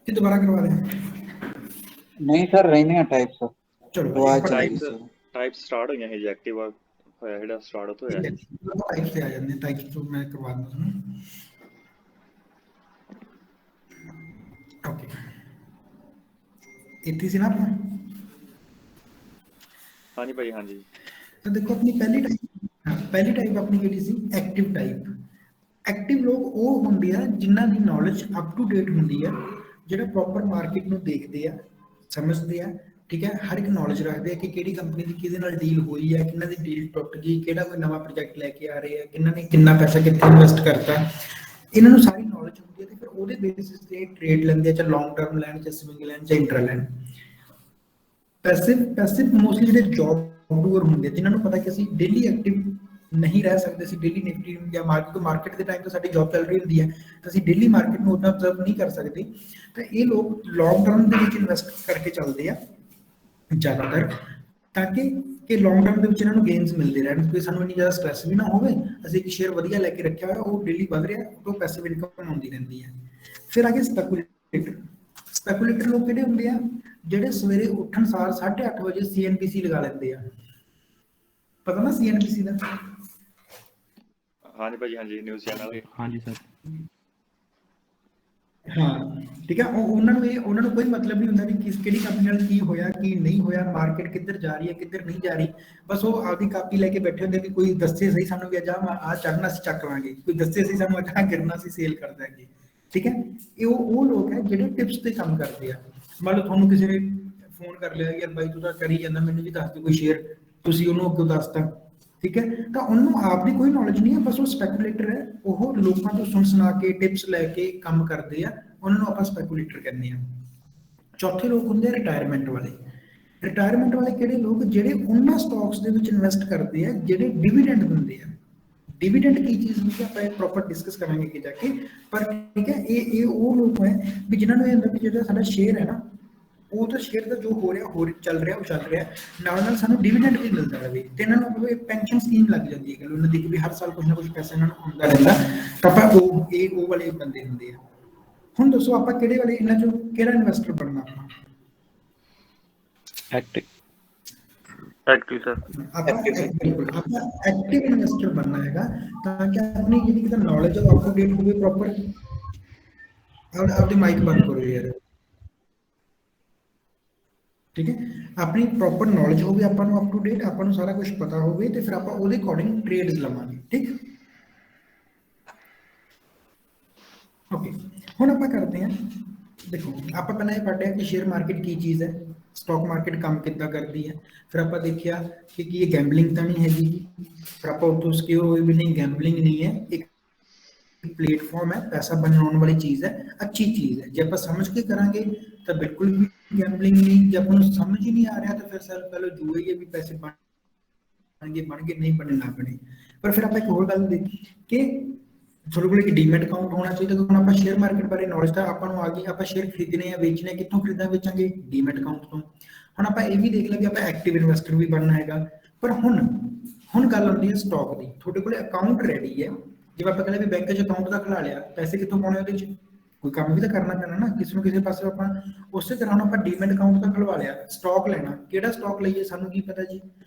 कि दोबारा करवा दें? नहीं सर ਰਹਿੰਦੀਆਂ ਟਾਈਪਸ चलो ਦੁਆ भाई ਚਲੇਗੀ ਸਰ। टाइप स्टार्ट होईਆਂ ਸੀ ਐਕਟਿਵ ਹੋਇਆ ਜਿਹੜਾ ਸਟਾਰਟ ਹੋਇਆ ਸੀ। टाइप से आ जाते हैं, टाइप तो मैं करवा दूँ। ओके, इतनी सी ना अपना। हाँ जी भाई, हाँ जी। तो देखो अपनी पहली टाइप अपनी किहड़ी सी? Active type. एक्टिव लोग वो ਹੁੰਦੇ ਆ ਜਿਨ੍ਹਾਂ ਦੀ ਨੌਲੇਜ ਅਪ ਟੂ ਡੇਟ ਹੁੰਦੀ ਹੈ, ਜਿਹੜਾ ਪ੍ਰੋਪਰ ਮਾਰਕੀਟ ਨੂੰ ਦੇਖਦੇ ਆ, ਸਮਝਦੇ ਆ, ਠੀਕ ਹੈ, ਹਰ ਇੱਕ ਨੌਲੇਜ ਰੱਖਦੇ ਆ ਕਿ ਕਿਹੜੀ ਕੰਪਨੀ ਦੀ ਕਿਹਦੇ ਨਾਲ ਡੀਲ ਹੋਈ ਹੈ, ਕਿਹਨਾਂ ਦੀ ਡੀਲ ਟੁੱਟ ਗਈ, ਕਿਹੜਾ ਕੋਈ ਨਵਾਂ ਪ੍ਰੋਜੈਕਟ ਲੈ ਕੇ ਆ ਰਹੇ ਆ, ਕਿਹਨਾਂ ਨੇ ਕਿੰਨਾ ਪੈਸਾ ਕਿੱਥੇ ਇਨਵੈਸਟ ਕਰਤਾ, ਇਹਨਾਂ ਨੂੰ ਸਾਰੀ ਨੌਲੇਜ ਹੁੰਦੀ ਹੈ ਤੇ ਫਿਰ ਉਹਦੇ ਬੇਸਿਸ ਤੇ ਟ੍ਰੇਡ ਲੈਂਦੇ ਆ, ਚਾਹੇ ਲੌਂਗ ਟਰਮ ਲੈਣ, ਚਾਹੇ ਸਵਿੰਗ ਲੈਣ, ਚਾਹੇ ਇੰਟਰਾ ਲੈਣ। ਪੈਸਿਵ ਮੋਸਟਲੀ ਜਿਹੜੇ ਜੌਬ ਡੂਅਰ ਹੁੰਦੇ, ਜਿਨ੍ਹਾਂ ਨੂੰ ਪਤਾ ਕਿ ਅਸੀਂ ਡੇਲੀ ਐਕਟਿਵ ਨਹੀਂ ਰਹਿ ਸਕਦੇ, ਅਸੀਂ ਡੇਲੀ ਨਿਫਟੀ ਜਾਂ ਮਾਰਕੀਟ ਦੇ ਟਾਈਮ ਤੇ ਸਾਡੀ ਜੌਬ ਚੱਲ ਰਹੀ ਹੁੰਦੀ ਹੈ ਤਾਂ ਅਸੀਂ ਡੇਲੀ ਮਾਰਕੀਟ ਨੂੰ ਉਦਾਂ ਅਬਜ਼ਰਵ ਨਹੀਂ ਕਰ ਸਕਦੇ, ਤਾਂ ਇਹ ਲੋਕ ਲੌਂਗ ਟਰਮ ਦੇ ਵਿੱਚ ਇਨਵੈਸਟ ਕਰਕੇ ਚੱਲਦੇ ਆ ਜ਼ਿਆਦਾਤਰ, ਤਾਂ ਕਿ ਲੌਂਗ ਟਰਮ ਦੇ ਵਿੱਚ ਇਹਨਾਂ ਨੂੰ ਗੇਨਸ ਮਿਲਦੇ ਰਹਿਣ, ਕੋਈ ਸਾਨੂੰ ਇੰਨੀ ਜ਼ਿਆਦਾ ਸਟ੍ਰੈਸ ਵੀ ਨਾ ਹੋਵੇ, ਅਸੀਂ ਇੱਕ ਸ਼ੇਅਰ ਵਧੀਆ ਲੈ ਕੇ ਰੱਖਿਆ ਹੋਇਆ, ਉਹ ਡੇਲੀ ਵੱਧ ਰਿਹਾ, ਉਹ ਪੈਸਿਵ ਇਨਕਮ ਆਉਂਦੀ ਰਹਿੰਦੀ ਹੈ। ਫਿਰ ਆ ਗਏ ਸਪੈਕੂਲੇਟਰ ਲੋਕ ਕਿਹੜੇ ਹੁੰਦੇ ਆ? ਜਿਹੜੇ ਸਵੇਰੇ ਉੱਠਣ ਸਾਰ 8:30 ਵਜੇ CNBC ਲਗਾ ਲੈਂਦੇ ਆ। ਪਤਾ ਨਾ CNBC ਦਾ? हाँ जी भाई, हाँ जी, न्यूज़ चैनल। हाँ जी सर। ਹਾਂ ਠੀਕ ਹੈ, ਉਹਨਾਂ ਨੂੰ ਕੋਈ ਮਤਲਬ ਨਹੀਂ ਹੁੰਦਾ ਵੀ ਕਿਹੜੀ ਕੰਪਨੀ ਨਾਲ ਕੀ ਹੋਇਆ ਕੀ ਨਹੀਂ ਹੋਇਆ, ਮਾਰਕੀਟ ਕਿੱਧਰ ਜਾ ਰਹੀ ਹੈ ਕਿੱਧਰ ਨਹੀਂ ਜਾ ਰਹੀ, ਬਸ ਉਹ ਆਪਦੀ ਕਾਪੀ ਲੈ ਕੇ ਬੈਠੇ ਹੁੰਦੇ ਕਿ ਕੋਈ ਦੱਸੇ ਸਹੀ ਸਾਨੂੰ ਵੀ ਅੱਜ ਆਹ ਚੜ੍ਹਨਾ ਸੀ ਚੱਕ ਲਾਂਗੇ, ਕੋਈ ਦੱਸੇ ਸਹੀ ਸਾਨੂੰ ਅੱਜ ਗਿਰਨਾ ਸੀ ਸੇਲ ਕਰ ਦਾਂਗੇ, ਠੀਕ ਹੈ। ਇਹ ਉਹ ਲੋਕ ਹੈ ਜਿਹੜੇ ਟਿਪਸ ਤੇ ਕੰਮ ਕਰਦੇ ਆ। ਮੰਨ ਲਓ ਤੁਹਾਨੂੰ ਕਿਸੇ ਨੇ ਫੋਨ ਕਰ ਲਿਆ, ਯਾਰ ਬਾਈ ਤੂੰ ਤਾਂ ਕਰੀ ਜਾਂਦਾ, ਮੈਨੂੰ ਵੀ ਦੱਸ ਦੇ ਕੋਈ ਸ਼ੇਅਰ, ਤੁਸੀਂ ਉਹਨੂੰ ਅੱਗੋਂ ਦੱਸਤਾ, ਠੀਕ ਹੈ, ਤਾਂ ਉਹਨੂੰ ਆਪਦੀ ਕੋਈ ਨੌਲੇਜ ਨਹੀਂ ਹੈ, ਬਸ ਉਹ ਸਪੈਕੂਲੇਟਰ ਹੈ, ਉਹ ਲੋਕਾਂ ਤੋਂ ਸੁਣਾ ਕੇ ਟਿਪਸ ਲੈ ਕੇ ਕੰਮ ਕਰਦੇ ਆ, ਉਹਨਾਂ ਨੂੰ ਆਪਾਂ ਸਪੈਕੂਲੇਟਰ ਕਹਿੰਦੇ ਆ। ਚੌਥੇ ਲੋਕ ਹੁੰਦੇ ਆ ਰਿਟਾਇਰਮੈਂਟ ਵਾਲੇ। ਰਿਟਾਇਰਮੈਂਟ ਵਾਲੇ ਕਿਹੜੇ ਲੋਕ? ਜਿਹੜੇ ਉਹਨਾਂ ਸਟਾਕਸ ਦੇ ਵਿੱਚ ਇਨਵੈਸਟ ਕਰਦੇ ਆ ਜਿਹੜੇ ਡਿਵੀਡੈਂਡ ਦਿੰਦੇ ਆ। ਡਿਵੀਡੈਂਡ ਕੀ ਚੀਜ਼ ਹੁੰਦੀ ਹੈ ਆਪਾਂ ਇਹ ਪ੍ਰੋਪਰ ਡਿਸਕਸ ਕਰਾਂਗੇ ਕਿ ਜਾ ਕੇ, ਪਰ ਠੀਕ ਹੈ, ਇਹ ਉਹ ਲੋਕ ਹੈ ਵੀ ਜਿਨ੍ਹਾਂ ਨੂੰ ਇਹ ਹੁੰਦਾ ਕਿ ਜਿਹੜਾ ਸਾਡਾ ਸ਼ੇਅਰ ਹੈ ਨਾ, ਉਹ ਤਾਂ ਸ਼ੇਅਰ ਦਾ ਜੋ ਹੋ ਰਿਹਾ ਚੱਲ ਰਿਹਾ, ਨਾਲ ਨਾਲ ਸਾਨੂੰ ਡਿਵੀਡੈਂਡ ਵੀ ਮਿਲਦਾ ਰਹੇ, ਤੇ ਇਹਨਾਂ ਨੂੰ ਪੈਨਸ਼ਨ ਸਕੀਮ ਲੱਗ ਜਾਂਦੀ ਹੈ ਉਹਨਾਂ ਦੀ ਕਿ ਵੀ ਹਰ ਸਾਲ ਕੁਝ ਨਾ ਕੁਝ ਪੈਸਾ ਇਹਨਾਂ ਨੂੰ ਆਉਂਦਾ ਰਹਿੰਦਾ, ਤਾਂ ਆਪਾਂ ਉਹ ਵਾਲੇ ਬੰਦੇ ਹੁੰਦੇ ਆ। ਹੁਣ ਦੱਸੋ ਆਪਾਂ ਕਿਹੜੇ ਵਾਲੇ ਇਹਨਾਂ ਚੋਂ ਕਿਹੜਾ ਇਨਵੈਸਟਰ ਬਣਨਾ? Active sir. ਆਪਾਂ ਐਕਟਿਵ ਇਨਵੈਸਟਰ ਬਣਨਾ ਹੈਗਾ, ਤਾਂ ਕਿ ਆਪਣੀ ਜਿਹੜੀ ਨੌਲੇਜ ਹੈ ਉਹ ਅਪ ਟੂ ਡੇਟ ਹੋਵੇ ਪ੍ਰੋਪਰ। ਆਪਦੀ ਮਾਈਕ ਬੰਦ ਕਰੋ ਯਾਰ, ਠੀਕ ਹੈ, ਆਪਣੀ ਪ੍ਰੋਪਰ ਨੌਲੇਜ ਹੋਵੇ, ਆਪਾਂ ਨੂੰ ਅਪ ਟੂ ਡੇਟ, ਆਪਾਂ ਨੂੰ ਸਾਰਾ ਕੁਝ ਪਤਾ ਹੋਵੇ, ਤੇ ਫਿਰ ਆਪਾਂ ਉਹਦੇ ਅਕੋਰਡਿੰਗ ਟ੍ਰੇਡਸ ਲਵਾਂਗੇ, ਠੀਕ। ਓਕੇ, ਹੁਣ ਆਪਾਂ ਕਰਦੇ ਹਾਂ, ਦੇਖੋ ਆਪਾਂ ਪਹਿਲਾਂ ਇਹ ਪੜ੍ਹਿਆ ਕਿ ਸ਼ੇਅਰ ਮਾਰਕੀਟ ਕੀ ਚੀਜ਼ ਹੈ, ਸਟਾਕ ਮਾਰਕੀਟ ਕੰਮ ਕਿੱਦਾਂ ਕਰਦੀ ਹੈ, ਫਿਰ ਆਪਾਂ ਦੇਖਿਆ ਕਿ ਇਹ ਗੈਂਬਲਿੰਗ ਤਾਂ ਨਹੀਂ ਹੈਗੀ, ਫਿਰ ਆਪਾਂ ਉੱਥੋਂ ਸਿਕਿਉਰ ਹੋਏ ਵੀ ਨਹੀਂ, ਗੈਂਬਲਿੰਗ ਨਹੀਂ ਹੈ, ਇੱਕ ਪਲੇਟਫਾਰਮ ਹੈ, ਪੈਸਾ ਬਣਾਉਣ ਵਾਲੀ ਚੀਜ਼ ਹੈ, ਅੱਛੀ ਚੀਜ਼ ਹੈ। ਜੇ ਆਪਾਂ ਸਮਝ ਕੇ ਕਰਾਂਗੇ ਤਾਂ ਬਿਲਕੁਲ ਵੀ ਗੈਂਬਲਿੰਗ ਨਹੀਂ, ਜੇ ਆਪਾਂ ਨੂੰ ਸਮਝ ਹੀ ਨਹੀਂ ਆ ਰਿਹਾ ਤਾਂ ਫਿਰ ਸਰ ਪਹਿਲਾਂ ਜੂਏ ਹੀ ਵੀ ਪੈਸੇ ਬਣ ਗਏ ਨਹੀਂ ਬਣੇ ਨਾ ਬਣੇ। ਪਰ ਫਿਰ ਆਪਾਂ ਇੱਕ ਹੋਰ ਗੱਲ ਦੇਖੀ ਕਿ ਤੁਹਾਡੇ ਕੋਲ ਇੱਕ ਡੀਮੈਟ ਅਕਾਊਂਟ ਹੋਣਾ ਚਾਹੀਦਾ। ਹੁਣ ਆਪਾਂ ਸ਼ੇਅਰ ਮਾਰਕੀਟ ਬਾਰੇ ਨੌਲੇਜ ਤਾਂ ਆਪਾਂ ਨੂੰ ਆ ਗਈ, ਆਪਾਂ ਸ਼ੇਅਰ ਖਰੀਦਣੇ ਆ ਵੇਚਣੇ, ਕਿੱਥੋਂ ਖਰੀਦਾਂ ਵੇਚਾਂਗੇ? ਡੀਮੈਟ ਅਕਾਊਂਟ ਤੋਂ। ਹੁਣ ਆਪਾਂ ਇਹ ਵੀ ਦੇਖ ਲਿਆ ਕਿ ਆਪਾਂ ਐਕਟਿਵ ਇਨਵੈਸਟਰ ਵੀ ਬਣਨਾ ਹੈਗਾ, ਪਰ ਹੁਣ ਗੱਲ ਆਉਂਦੀ ਹੈ ਸਟਾਕ ਦੀ। ਤੁਹਾਡੇ ਕੋਲ ਅਕਾਊਂਟ ਰੈਡੀ ਹੈ, ਜਿਵੇਂ ਆਪਾਂ ਕਹਿੰਦੇ ਵੀ ਬੈਂਕ 'ਚ ਅਕਾਊਂਟ ਤਾਂ ਖੁਲਾ ਲਿਆ, ਪੈਸੇ ਕਿੱਥੋਂ ਪਾਉਣੇ ਉਹਦੇ 'ਚ? ਕੋਈ ਕੰਮ ਵੀ ਤਾਂ ਕਰਨਾ ਪੈਣਾ ਨਾ, ਕਿਸੇ ਨੂੰ ਕਿਸੇ ਪਾਸੇ ਆਪਾਂ ਉਸੇ ਤਰ੍ਹਾਂ ਆਪਾਂ ਡੀਮੈਟ ਅਕਾਊਂਟ ਤਾਂ ਖੁਲਵਾ ਲਿਆ, ਸਟਾਕ ਲੈਣਾ, ਕਿਹੜਾ ਸਟਾਕ ਲਈਏ ਸਾਨੂੰ ਕੀ ਪਤਾ ਜੀ।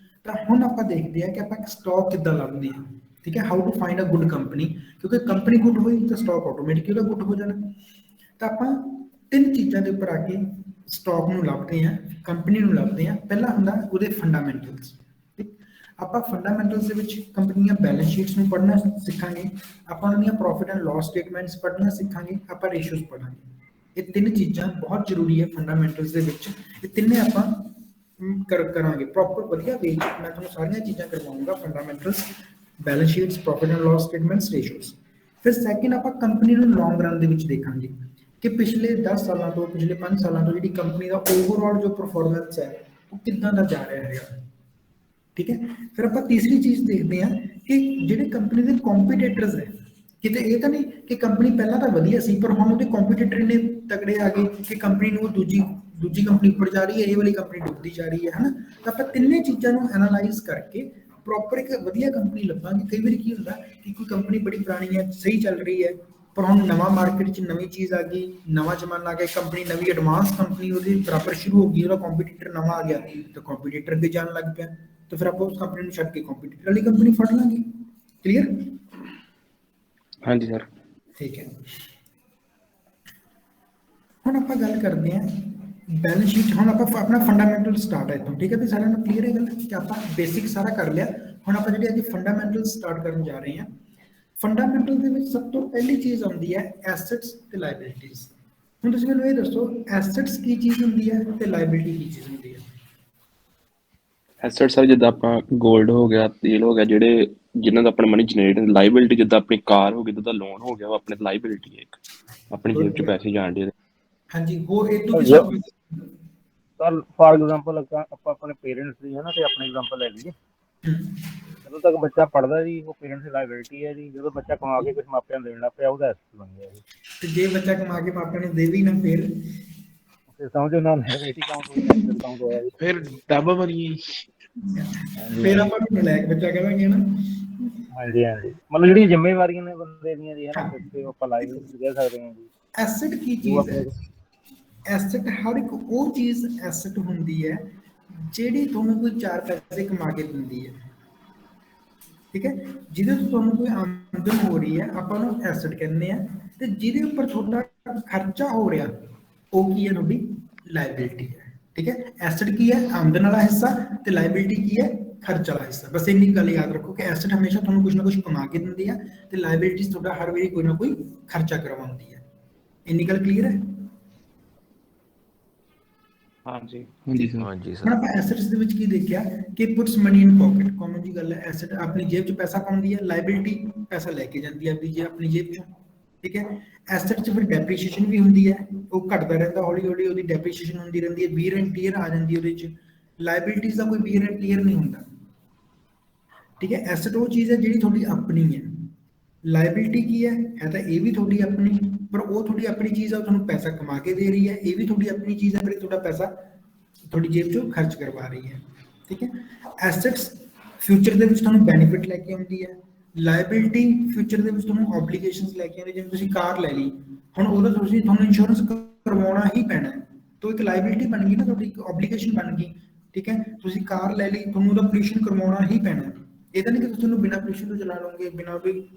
ਤਾਂ ਹੁਣ ਆਪਾਂ ਦੇਖਦੇ ਹਾਂ ਕਿ ਆਪਾਂ ਇੱਕ ਸਟਾਕ ਕਿੱਦਾਂ ਲੱਭਦੇ ਹਾਂ, ਠੀਕ ਹੈ, how to find a good company, ਕਿਉਂਕਿ ਕੰਪਨੀ ਗੁੱਡ ਹੋਈ ਤਾਂ ਸਟਾਕ ਆਟੋਮੈਟਿਕਲੀ ਉਹਦਾ ਗੁੱਡ ਹੋ ਜਾਣਾ। ਤਾਂ ਆਪਾਂ 3 ਚੀਜ਼ਾਂ ਦੇ ਉੱਪਰ ਆ ਕੇ ਸਟਾਕ ਨੂੰ ਲੱਭਦੇ ਹਾਂ, ਕੰਪਨੀ ਨੂੰ ਲੱਭਦੇ ਹਾਂ। ਪਹਿਲਾ ਹੁੰਦਾ ਉਹਦੇ ਫੰਡਾਮੈਂਟਲਸ। ਆਪਾਂ ਫੰਡਾਮੈਂਟਲਸ ਦੇ ਵਿੱਚ ਕੰਪਨੀਆਂ ਬੈਲੈਂਸ ਸ਼ੀਟਸ ਨੂੰ ਪੜ੍ਹਨਾ ਸਿੱਖਾਂਗੇ, ਆਪਾਂ ਉਹਨਾਂ ਦੀਆਂ ਪ੍ਰੋਫਿਟ ਐਂਡ ਲਾਸ ਸਟੇਟਮੈਂਟਸ ਪੜ੍ਹਨਾ ਸਿੱਖਾਂਗੇ, ਆਪਾਂ ਰੇਸ਼ੀਓਜ਼ ਪੜ੍ਹਾਂਗੇ। ਇਹ 3 ਚੀਜ਼ਾਂ ਬਹੁਤ ਜ਼ਰੂਰੀ ਹੈ ਫੰਡਾਮੈਂਟਲਸ ਦੇ ਵਿੱਚ। ਇਹ ਤਿੰਨੇ ਆਪਾਂ ਕਰਾਂਗੇ ਪ੍ਰੋਪਰ ਵਧੀਆ ਵੇ 'ਚ। ਮੈਂ ਤੁਹਾਨੂੰ ਸਾਰੀਆਂ ਚੀਜ਼ਾਂ ਕਰਵਾਊਂਗਾ, fundamentals, balance sheets, profit and loss statements, ratios. ਫਿਰ ਸੈਕਿੰਡ ਆਪਾਂ ਕੰਪਨੀ ਨੂੰ ਲੌਂਗ ਰਨ ਦੇ ਵਿੱਚ ਦੇਖਾਂਗੇ ਕਿ ਪਿਛਲੇ 10 ਸਾਲਾਂ ਤੋਂ, ਪਿਛਲੇ 5 ਸਾਲਾਂ ਤੋਂ ਜਿਹੜੀ ਕੰਪਨੀ ਦਾ ਓਵਰਆਲ ਜੋ ਪਰਫਾਰਮੈਂਸ ਹੈ ਉਹ ਕਿੱਦਾਂ ਦਾ ਜਾ ਰਿਹਾ ਹੈਗਾ, ਠੀਕ ਹੈ। ਫਿਰ ਆਪਾਂ ਤੀਸਰੀ ਚੀਜ਼ ਦੇਖਦੇ ਹਾਂ ਕਿ ਜਿਹੜੇ ਕੰਪਨੀ ਦੇ ਕੰਪੀਟੀਟਰਸ ਹੈ, ਕਿਤੇ ਇਹ ਤਾਂ ਨਹੀਂ ਕਿ ਕੰਪਨੀ ਪਹਿਲਾਂ ਤਾਂ ਵਧੀਆ ਸੀ ਪਰ ਹੁਣ ਉਹਦੇ ਕੰਪੀਟੀਟਰ ਇੰਨੇ ਤਗੜੇ ਆ ਗਏ ਕਿ ਕੰਪਨੀ ਨੂੰ ਦੂਜੀ ਕੰਪਨੀ ਉੱਪਰ ਜਾ ਰਹੀ ਹੈ, ਇਹ ਵਾਲੀ ਕੰਪਨੀ ਡੁੱਬਦੀ ਜਾ ਰਹੀ ਹੈ, ਹਨਾ। ਤਾਂ ਆਪਾਂ ਤਿੰਨੇ ਚੀਜ਼ਾਂ ਨੂੰ ਐਨਾਲਾਈਜ਼ ਕਰਕੇ ਪ੍ਰੋਪਰ ਇੱਕ ਵਧੀਆ ਕੰਪਨੀ ਲੱਭਾਂਗੇ। ਕਈ ਵਾਰੀ ਕੀ ਹੁੰਦਾ ਕਿ ਕੋਈ ਕੰਪਨੀ ਬੜੀ ਪੁਰਾਣੀ ਹੈ, ਸਹੀ ਚੱਲ ਰਹੀ ਹੈ, ਪਰ ਹੁਣ ਨਵਾਂ ਮਾਰਕੀਟ 'ਚ ਨਵੀਂ ਚੀਜ਼ ਆ ਗਈ, ਨਵਾਂ ਜ਼ਮਾਨਾ ਆ ਗਿਆ, ਕੰਪਨੀ ਨਵੀਂ ਐਡਵਾਂਸ ਕੰਪਨੀ ਉਹਦੇ ਬਰਾਬਰ ਸ਼ੁਰੂ ਹੋ ਗਈ, ਉਹਦਾ ਕੰਪੀਟੀਟਰ ਨਵਾਂ ਆ ਗਿਆ ਤਾਂ ਕੰਪੀਟੀਟਰ ਅੱਗੇ ਜਾਣ ਲੱਗ ਪਿਆ, ਤਾਂ ਫਿਰ ਆਪਾਂ ਉਸ ਕੰਪਨੀ ਨੂੰ ਛੱਡ ਕੇ ਕੰਪੀਟੀਟਰ ਵਾਲੀ ਕੰਪਨੀ ਫੜ ਲਾਂਗੇ। ਕਲੀਅਰ? ਹਾਂਜੀ ਸਰ। ਠੀਕ ਹੈ। ਹੁਣ ਆਪਾਂ ਗੱਲ ਕਰਦੇ ਹਾਂ बैलेंस शीट। हम आप अपना फंडामेंटल स्टार्ट है इतों, ठीक है भी सारे में क्लियर है गल कि आप बेसिक सारा कर लिया। हम आप जी अज फंडामेंटल स्टार्ट करने जा रहे हैं। फंडामेंटल ਦੇ ਵਿੱਚ ਸਭ ਤੋਂ ਪਹਿਲੀ ਚੀਜ਼ ਆਉਂਦੀ ਹੈ ਐਸੈਟਸ ਤੇ ਲਾਇਬਿਲਿਟੀਜ਼। ਹੁਣ ਤੁਸੀਂ ਮੈਨੂੰ ਇਹ ਦੱਸੋ ਐਸੈਟਸ ਕੀ ਚੀਜ਼ ਹੁੰਦੀ ਹੈ ਤੇ ਲਾਇਬਿਲਿਟੀ ਕੀ ਚੀਜ਼ ਹੁੰਦੀ ਹੈ? ਐਸੈਟ ਸਰ ਜਿੱਦਾਂ ਆਪਣਾ 골ਡ ਹੋ ਗਿਆ, ਤੇਲ ਹੋ ਗਿਆ, ਜਿਹੜੇ ਜਿਨ੍ਹਾਂ ਦਾ ਆਪਣਾ ਮਨੀ ਜਨਰੇਟ ਹੁੰਦਾ। ਲਾਇਬਿਲਿਟੀ ਜਿੱਦਾਂ ਆਪਣੀ ਕਾਰ ਹੋ ਗਈ, ਜਿੱਦਾਂ ਲੋਨ ਹੋ ਗਿਆ, ਉਹ ਆਪਣੇ ਲਾਇਬਿਲਿਟੀ ਹੈ ਇੱਕ, ਆਪਣੀ ਜੇਬ 'ਚ ਪੈਸੇ ਜਾਣ ਦੇ। ਹਾਂਜੀ ਹੋਰ ਇਹ ਤੋਂ ਕੀ ਸਮਝ? ਸਰ ਫਾਰ ਐਗਜ਼ਾਮਪਲ ਆਪਾਂ ਆਪਣੇ ਪੇਰੈਂਟਸ ਦੀ ਹੈ ਨਾ, ਤੇ ਆਪਣੀ ਐਗਜ਼ਾਮਪਲ ਲੈ ਲਈਏ। ਜਦੋਂ ਤੱਕ ਬੱਚਾ ਪੜ੍ਹਦਾ ਜੀ ਉਹ ਪੇਰੈਂਟਸ ਦੀ ਲਾਇਬਿਲਿਟੀ ਹੈ ਜੀ। ਜਦੋਂ ਬੱਚਾ ਕਮਾ ਕੇ ਕੁਝ ਮਾਪਿਆਂ ਨੂੰ ਦੇਣ ਲੱਗ ਪਿਆ ਉਹਦਾ ਐਸੈਟ ਬਣ ਗਿਆ ਜੀ। ਤੇ ਜੇ ਬੱਚਾ ਕਮਾ ਕੇ ਮਾਪਿਆਂ ਨੂੰ ਦੇ ਵੀ ਨਾ ਫਿਰ ਸਮਝੋ ਨਾ ਲਾਇਬਿਲਿਟੀ ਕਾਊਂਟ ਹੋਈ, ਐਸੈਟ ਕਾਊਂਟ ਹੋਇਆ ਜੀ। ਫਿਰ ਡੱਬ ਬਣੀ। ਫਿਰ ਆਪਾਂ ਨੂੰ ਨਲਾਇਕ ਬੱਚਾ ਕਹਾਂਗੇ ਨਾ। ਹਾਂਜੀ ਹਾਂਜੀ, ਮਤਲਬ ਜਿਹੜੀਆਂ ਜ਼ਿੰਮੇਵਾਰੀਆਂ ਨੇ ਬੰਦੇ ਦੀਆਂ ਜੀ ਹੈ ਨਾ, ਤੇ ਆਪਾਂ ਲਾਇਬਿਲਿਟੀ ਕਹਿ ਸਕਦੇ ਹਾਂ ਜੀ। ਐਸੈਟ ਕੀ ਚੀਜ਼ ਹੈ? ਐਸੈਟ ਹਰ ਇੱਕ ਉਹ ਚੀਜ਼ ਐਸੈਟ ਹੁੰਦੀ ਹੈ ਜਿਹੜੀ ਤੁਹਾਨੂੰ ਕੋਈ 4 ਪੈਸੇ ਕਮਾ ਕੇ ਦਿੰਦੀ ਹੈ, ਠੀਕ ਹੈ। ਜਿਹਦੇ ਤੋਂ ਤੁਹਾਨੂੰ ਕੋਈ ਆਮਦਨ ਹੋ ਰਹੀ ਹੈ ਆਪਾਂ ਉਹਨੂੰ ਐਸੈਟ ਕਹਿੰਦੇ ਆ। ਤੇ ਜਿਹਦੇ ਉੱਪਰ ਤੁਹਾਡਾ ਖਰਚਾ ਹੋ ਰਿਹਾ ਉਹ ਕੀ ਹੈ? ਤੁਹਾਡੀ ਲਾਇਬਿਲਿਟੀ ਹੈ, ਠੀਕ ਹੈ। ਐਸੈਟ ਕੀ ਹੈ? ਆਮਦਨ ਵਾਲਾ ਹਿੱਸਾ, ਤੇ ਲਾਇਬਿਲਿਟੀ ਕੀ ਹੈ? ਖਰਚ ਵਾਲਾ ਹਿੱਸਾ। ਬਸ ਇੰਨੀ ਗੱਲ ਯਾਦ ਰੱਖੋ ਕਿ ਐਸੈਟ ਹਮੇਸ਼ਾ ਤੁਹਾਨੂੰ ਕੁਝ ਨਾ ਕੁਝ ਕਮਾ ਕੇ ਦਿੰਦੀ ਹੈ ਤੇ ਲਾਇਬਿਲਿਟੀ ਤੁਹਾਡਾ ਹਰ ਵਾਰੀ ਕੋਈ ਨਾ ਕੋਈ ਖਰਚਾ ਕਰਵਾਉਂਦੀ ਹੈ। ਇੰਨੀ ਗੱਲ ਕਲੀਅਰ ਹੈ? ਹਾਂਜੀ ਹਾਂਜੀ ਸਰ। ਹਾਂਜੀ ਹੁਣ ਸਰ। ਆਪਾਂ ਐਸੈਟਸ ਦੇ ਵਿੱਚ ਕੀ ਦੇਖਿਆ ਕਿ ਪੁੱਟਸ ਮਨੀ ਇਨ ਪਾਕਟ। ਕਾਮਨ ਜੀ ਗੱਲ ਹੈ, ਐਸੈਟ ਆਪਣੀ ਜੇਬ 'ਚ ਪੈਸਾ ਪਾਉਂਦੀ ਹੈ, ਲਾਇਬਿਲਿਟੀ ਪੈਸਾ ਲੈ ਕੇ ਜਾਂਦੀ ਹੈ ਆਪਣੀ ਜੇਬ 'ਚੋਂ, ਠੀਕ ਹੈ। ਐਸੈਟ 'ਚ ਫਿਰ ਡੈਪਰੀਸ਼ੀਏਸ਼ਨ ਵੀ ਹੁੰਦੀ ਹੈ, ਉਹ ਘਟਦਾ ਰਹਿੰਦਾ ਹੌਲੀ ਹੌਲੀ, ਉਹਦੀ ਡੈਪਰੀਸ਼ੀਏਸ਼ਨ ਹੁੰਦੀ ਰਹਿੰਦੀ ਹੈ, ਵੀਰ ਐਂਡ ਟੀਅਰ ਆ ਜਾਂਦੀ ਉਹਦੇ 'ਚ। ਲਾਇਬਿਲਿਟੀਜ਼ ਦਾ ਕੋਈ ਵੀਰ ਐਂਡ ਟੀਅਰ ਨਹੀਂ ਹੁੰਦਾ, ਠੀਕ ਹੈ। ਐਸੈਟ ਉਹ ਚੀਜ਼ ਹੈ ਜਿਹੜੀ ਤੁਹਾਡੀ ਆਪਣੀ ਹੈ। ਲਾਇਬਿਲਿਟੀ ਕੀ ਹੈ ਤਾਂ ਇਹ ਵੀ ਤੁਹਾਡੀ ਆਪਣੀ, ਪਰ ਉਹ ਤੁਹਾਡੀ ਆਪਣੀ ਚੀਜ਼ ਆ, ਉਹ ਤੁਹਾਨੂੰ ਪੈਸਾ ਕਮਾ ਕੇ ਦੇ ਰਹੀ ਹੈ। ਇਹ ਵੀ ਤੁਹਾਡੀ ਆਪਣੀ ਚੀਜ਼ ਹੈ ਪਰ ਤੁਹਾਡਾ ਪੈਸਾ ਤੁਹਾਡੀ ਜੇਬ 'ਚੋਂ ਖਰਚ ਕਰਵਾ ਰਹੀ ਹੈ, ਠੀਕ ਹੈ। ਐਸੈਟਸ ਫਿਊਚਰ ਦੇ ਵਿੱਚ ਤੁਹਾਨੂੰ ਬੈਨੀਫਿਟ ਲੈ ਕੇ ਆਉਂਦੀ ਹੈ। ਲਾਇਬਿਲਿਟੀ ਫਿਊਚਰ ਦੇ ਵਿੱਚ ਤੁਹਾਨੂੰ ਆਬਲੀਗੇਸ਼ਨਸ ਲੈ ਕੇ ਆਉਂਦੀ। ਜਿਵੇਂ ਤੁਸੀਂ ਕਾਰ ਲੈ ਲਈ, ਹੁਣ ਉਹਦਾ ਤੁਹਾਨੂੰ ਇੰਸ਼ੋਰੈਂਸ ਕਰਵਾਉਣਾ ਹੀ ਪੈਣਾ ਹੈ, ਤਾਂ ਇੱਕ ਲਾਇਬਿਲਿਟੀ ਬਣ ਗਈ ਨਾ ਤੁਹਾਡੀ, ਇੱਕ ਆਬਲੀਗੇਸ਼ਨ ਬਣ ਗਈ, ਠੀਕ ਹੈ। ਤੁਸੀਂ ਕਾਰ ਲੈ ਲਈ, ਤੁਹਾਨੂੰ ਉਹਦਾ ਪੋਲਿਊਸ਼ਨ ਕਰਵਾਉਣਾ ਹੀ ਪੈਣਾ। ਇਹਦਾ ਨਹੀਂ ਕਿ ਤੁਸੀਂ ਉਹਨੂੰ ਬਿਨਾਂ ਪੋਲਿਊਸ਼ਨ ਤੋਂ ਚਲਾ ਲਓਗੇ, ਬਿਨਾਂ ਕੋਈ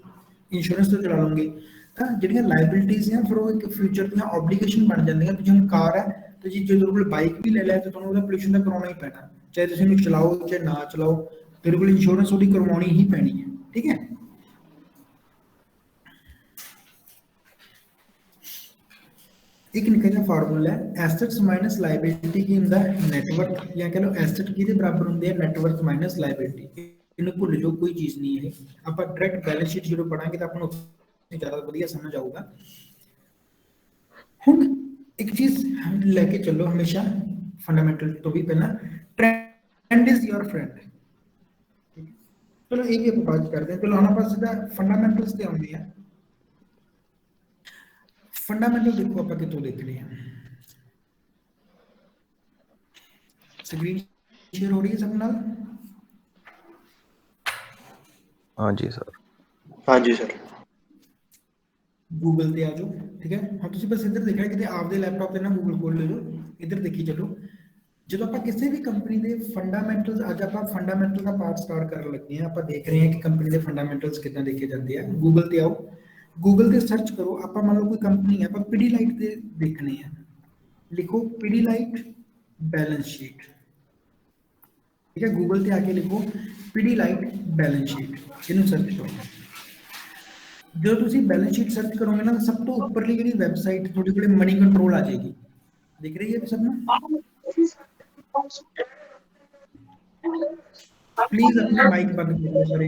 ਇੰਸ਼ੋਰੈਂਸ ਤੋਂ ਚਲਾ ਲਓਗੇ। ਤਾਂ ਜਿਹੜੀਆਂ ਲਾਇਬਿਲਿਟੀਜ਼ ਆ ਫਿਰ ਉਹ ਇੱਕ ਫਿਊਚਰ ਦੀਆਂ ਆਬਲੀਗੇਸ਼ਨ ਬਣ ਜਾਂਦੀਆਂ। ਤੁਸੀਂ ਹੁਣ ਕਾਰ ਹੈ ਤੇ ਜੀ ਜੇ ਤੁਹਾਡੇ ਕੋਲ ਬਾਈਕ ਵੀ ਲੈ ਲਿਆ ਤਾਂ ਤੁਹਾਨੂੰ ਉਹਦਾ ਪੋਲਿਊਸ਼ਨ ਤਾਂ ਕਰਾਉਣਾ ਹੀ ਪੈਣਾ, ਚਾਹੇ ਤੁਸੀਂ ਉਹਨੂੰ ਚਲਾਓ ਚਾਹੇ ਨਾ ਚਲਾਓ, ਤੇਰੇ ਕੋਲ ਇੰਸ਼ੋਰੈਂਸ ਉਹਦੀ ਕਰਵਾਉਣੀ ਹੀ ਪੈਣੀ ਹੈ, ਠੀਕ ਹੈ। ਇੱਕ ਨਿੱਕਾ ਜਿਹਾ ਫਾਰਮੂਲਾ ਹੈ, ਐਸੈਟਸ ਮਾਈਨਸ ਲਾਇਬਿਲਿਟੀ ਕੀ ਹੁੰਦਾ? ਨੈਟਵਰਕ, ਜਾਂ ਕਹ ਲਓ ਐਸੈਟ ਕਿਹਦੇ ਬਰਾਬਰ ਹੁੰਦੇ ਆ? Network minus liability. ਇਹਨੂੰ ਭੁੱਲ ਜਾਓ, ਕੋਈ ਚੀਜ਼ ਨਹੀਂ ਇਹ। ਆਪਾਂ ਡਾਇਰੈਕਟ ਬੈਲੈਂਸ ਸ਼ੀਟ ਜਦੋਂ ਪੜਾਂਗੇ ਤਾਂ ਆਪਾਂ ਨੂੰ ਜ਼ਿਆਦਾ ਵਧੀਆ ਸਮਝ ਆਊਗਾ। ਹੁਣ ਇੱਕ ਚੀਜ਼ ਲੈ ਕੇ ਚੱਲੋ ਹਮੇਸ਼ਾ ਫੰਡਾਮੈਂਟਲ ਤੋਂ ਵੀ ਪਹਿਲਾਂ, ਟ੍ਰੈਂਡ ਇਜ਼ ਯੋਰ ਫਰੈਂਡ। ਚਲੋ ਇਹ ਵੀ ਆਪਾਂ ਬਾਤ ਕਰਦੇ ਹਾਂ। ਚਲੋ ਹੁਣ ਆਪਾਂ ਸਿੱਧਾ ਫੰਡਾਮੈਂਟਲਸ ਤੇ ਆਉਂਦੇ ਆ। फंडामेंटल देखो आप कितों देखने हैं। स्क्रीन शेयर हो रही है सब नाल? हाँ जी सर। हाँ जी सर। गूगल पे आ जाओ, ठीक है। हाँ तुम बस इधर देखना कि आपके लैपटॉप पे ना गूगल खोल ले लो, इधर देखी चलो। जो आप किसी भी कंपनी के फंडामेंटल्स, अज आप फंडामेंटल का पार्ट स्टार्ट कर लगे हैं, आप देख रहे हैं कि कंपनी के फंडामेंटल्स कितना देखे जाते हैं। गूगल पे आओ, गूगल पे सर्च करो। आप मान लो कोई कंपनी है, आप पीडीलाइट दे देखने हैं, लिखो पीडीलाइट बैलेंस शीट, ठीक है। गूगल पे आके लिखो पीडीलाइट बैलेंस शीट, इन्हों सर्च करो। जो तुम बैलेंस शीट सर्च करोगे ना, सब तो उपरली जी वैबसाइट थोड़ी थोड़ी मनी कंट्रोल आ जाएगी, दिख रही है सब ना? प्लीज अपना माइक बंद कर लो सारे।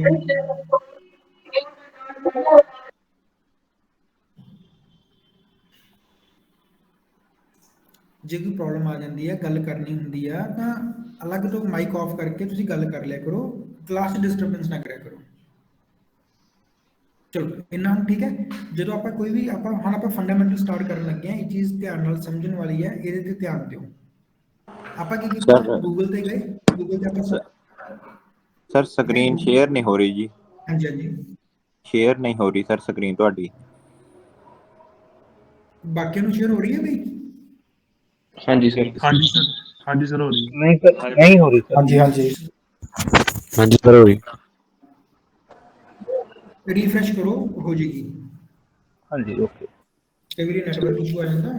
जे कोई प्रॉब्लम आ जाती है, गल करनी होंगी है तो अलग तो माइक ऑफ करके तुम गल कर लिया करो, क्लास डिस्टर्बेंस ना करा करो। चलो इन्ना हम ठीक है। जो आप कोई भी हम आप फंडामेंटल स्टार्ट कर लगे हैं, ये चीज़ ध्यान नाल समझने वाली है, ये ध्यान दो। आप गूगल पे गए, गूगल पे सर स्क्रीन शेयर नहीं हो रही जी। हाँ जी हाँ जी शेयर नहीं हो रही सर स्क्रीन ਤੁਹਾਡੀ। ਬਾਕੀ ਨੂੰ ਸ਼ੇਅਰ ਹੋ ਰਹੀ ਹੈ ਬਈ? ਹਾਂਜੀ ਸਰ। ਹਾਂਜੀ ਸਰ, ਹਾਂਜੀ ਸਰ ਹੋ ਰਹੀ ਹੈ। ਨਹੀਂ ਸਰ, ਨਹੀਂ ਹੋ ਰਹੀ ਸਰ। ਹਾਂਜੀ ਹਾਂਜੀ ਹਾਂਜੀ ਸਰ ਹੋ ਰਹੀ। ਰੀਫਰੈਸ਼ ਕਰੋ, ਹੋ ਜਾਏਗੀ। ਹਾਂਜੀ ਓਕੇ। ਕਈ ਵਾਰੀ ਨੈਟਵਰਕ ਇਸ਼ੂ ਆ ਜਾਂਦਾ,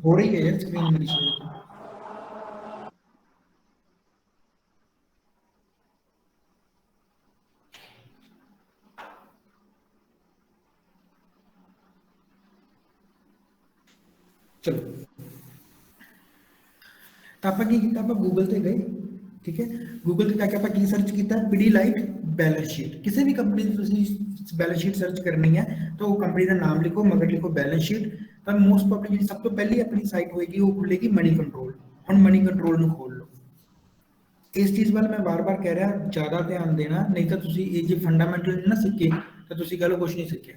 ਹੋ ਰਹੀ ਹੈ ਯਾਰ ਸਕਰੀਨ ਮੇਰੀ ਸ਼ੇਅਰ। ਚਲੋ, ਤਾਂ ਆਪਾਂ ਕੀ ਕੀਤਾ, ਆਪਾਂ ਗੂਗਲ ਤੇ ਗਏ, ਠੀਕ ਹੈ। ਗੂਗਲ ਤੇ ਜਾ ਕੇ ਆਪਾਂ ਕੀ ਸਰਚ ਕੀਤਾ, ਪੀਡੀਲਾਈਟ ਬੈਲੈਂਸ ਸ਼ੀਟ। ਕਿਸੇ ਵੀ ਕੰਪਨੀ ਦੀ ਤੁਸੀਂ ਬੈਲੈਂਸ ਸ਼ੀਟ ਸਰਚ ਕਰਨੀ ਹੈ ਤਾਂ ਉਹ ਕੰਪਨੀ ਦਾ ਨਾਮ ਲਿਖੋ, ਮਗਰ ਲਿਖੋ ਬੈਲੈਂਸ ਸ਼ੀਟ। ਤਾਂ ਮੋਸਟ ਪ੍ਰੋਬਬਲੀ ਜਿਹੜੀ ਸਭ ਤੋਂ ਪਹਿਲੀ ਆਪਣੀ ਸਾਈਟ ਹੋਏਗੀ ਉਹ ਖੁੱਲੇਗੀ ਮਨੀ ਕੰਟਰੋਲ। ਹੁਣ ਮਨੀ ਕੰਟਰੋਲ ਨੂੰ ਖੋਲ ਲਓ। ਇਸ ਚੀਜ਼ ਵੱਲ ਮੈਂ ਵਾਰ-ਵਾਰ ਕਹਿ ਰਿਹਾ, ਜ਼ਿਆਦਾ ਧਿਆਨ ਦੇਣਾ, ਨਹੀਂ ਤਾਂ ਤੁਸੀਂ ਇਹ ਜੇ ਫੰਡਾਮੈਂਟਲ ਨਹੀਂ ਨਾ ਸਿੱਖੇ ਤਾਂ ਤੁਸੀਂ ਕਹ ਲਓ ਕੁਝ ਨਹੀਂ ਸਿੱਖਿਆ।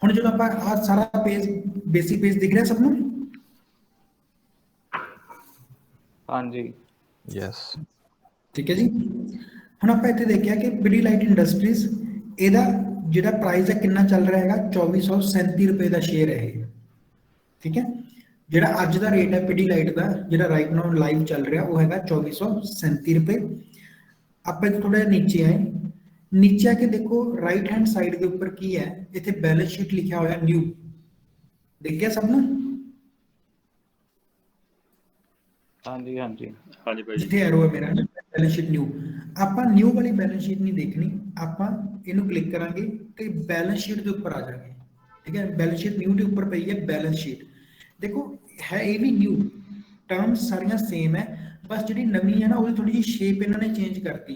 ਹੁਣ ਜਦੋਂ ਆਪਾਂ ਆਹ ਸਾਰਾ ਪੇਜ, ਬੇਸਿਕ ਪੇਜ ਦਿਖ ਰਿਹਾ ਸਭ ਨੂੰ? ਹਾਂਜੀ ਯੈਸ। ਠੀਕ ਹੈ ਜੀ। ਹੁਣ ਆਪਾਂ ਇੱਥੇ ਦੇਖਿਆ ਕਿ ਪੀਡੀਲਾਈਟ ਇੰਡਸਟਰੀਜ਼, ਇਹਦਾ ਜਿਹੜਾ ਪ੍ਰਾਈਸ ਹੈ ਕਿੰਨਾ ਚੱਲ ਰਿਹਾ ਹੈਗਾ, 2437 ਰੁਪਏ ਦਾ ਸ਼ੇਅਰ ਹੈ ਇਹ, ਠੀਕ ਹੈ। ਜਿਹੜਾ ਅੱਜ ਦਾ ਰੇਟ ਹੈ ਪੀਡੀਲਾਈਟ ਦਾ, ਜਿਹੜਾ ਰਾਈਟ ਨਾਓ ਲਾਈਵ ਚੱਲ ਰਿਹਾ, ਉਹ ਹੈਗਾ 2437 ਰੁਪਏ। ਆਪਾਂ ਥੋੜਾ ਜਿਹਾ ਨੀਚੇ ਆਏ, ਨੀਚੇ ਆ ਕੇ ਦੇਖੋ ਰਾਈਟ ਹੈਂਡ ਸਾਈਡ ਦੇ ਉੱਪਰ ਕੀ ਹੈ, ਇੱਥੇ ਬੈਲੈਂਸ ਸ਼ੀਟ ਲਿਖਿਆ ਹੋਇਆ ਨਿਊ, ਦੇਖ ਗਿਆ ਸਭ ਨੂੰ? ਹਾਂਜੀ ਹਾਂਜੀ ਹਾਂਜੀ ਭਾਈ ਜੀ। ਜਿੱਥੇ ਐਰੋ ਹੈ ਮੇਰਾ, ਬੈਲੈਂਸ ਸ਼ੀਟ ਨਿਊ। ਆਪਾਂ ਨਿਊ ਵਾਲੀ ਬੈਲੈਂਸ ਸ਼ੀਟ ਨਹੀਂ ਦੇਖਣੀ, ਆਪਾਂ ਇਹਨੂੰ ਕਲਿੱਕ ਕਰਾਂਗੇ ਤੇ ਬੈਲੈਂਸ ਸ਼ੀਟ ਦੇ ਉੱਪਰ ਆ ਜਾਵਾਂਗੇ, ਠੀਕ ਹੈ। ਬੈਲੈਂਸ ਸ਼ੀਟ ਨਿਊ ਦੇ ਉੱਪਰ ਪਈ ਹੈ ਬੈਲੈਂਸ ਸ਼ੀਟ। ਦੇਖੋ ਹੈ ਇਹ ਵੀ ਨਿਊ, ਟਰਮਸ ਸਾਰੀਆਂ ਸੇਮ ਹੈ, ਬਸ ਜਿਹੜੀ ਨਵੀਂ ਹੈ ਨਾ ਉਹਦੀ ਥੋੜੀ ਜਿਹੀ ਸ਼ੇਪ ਇਹਨਾਂ ਨੇ ਚੇਂਜ ਕਰਤੀ।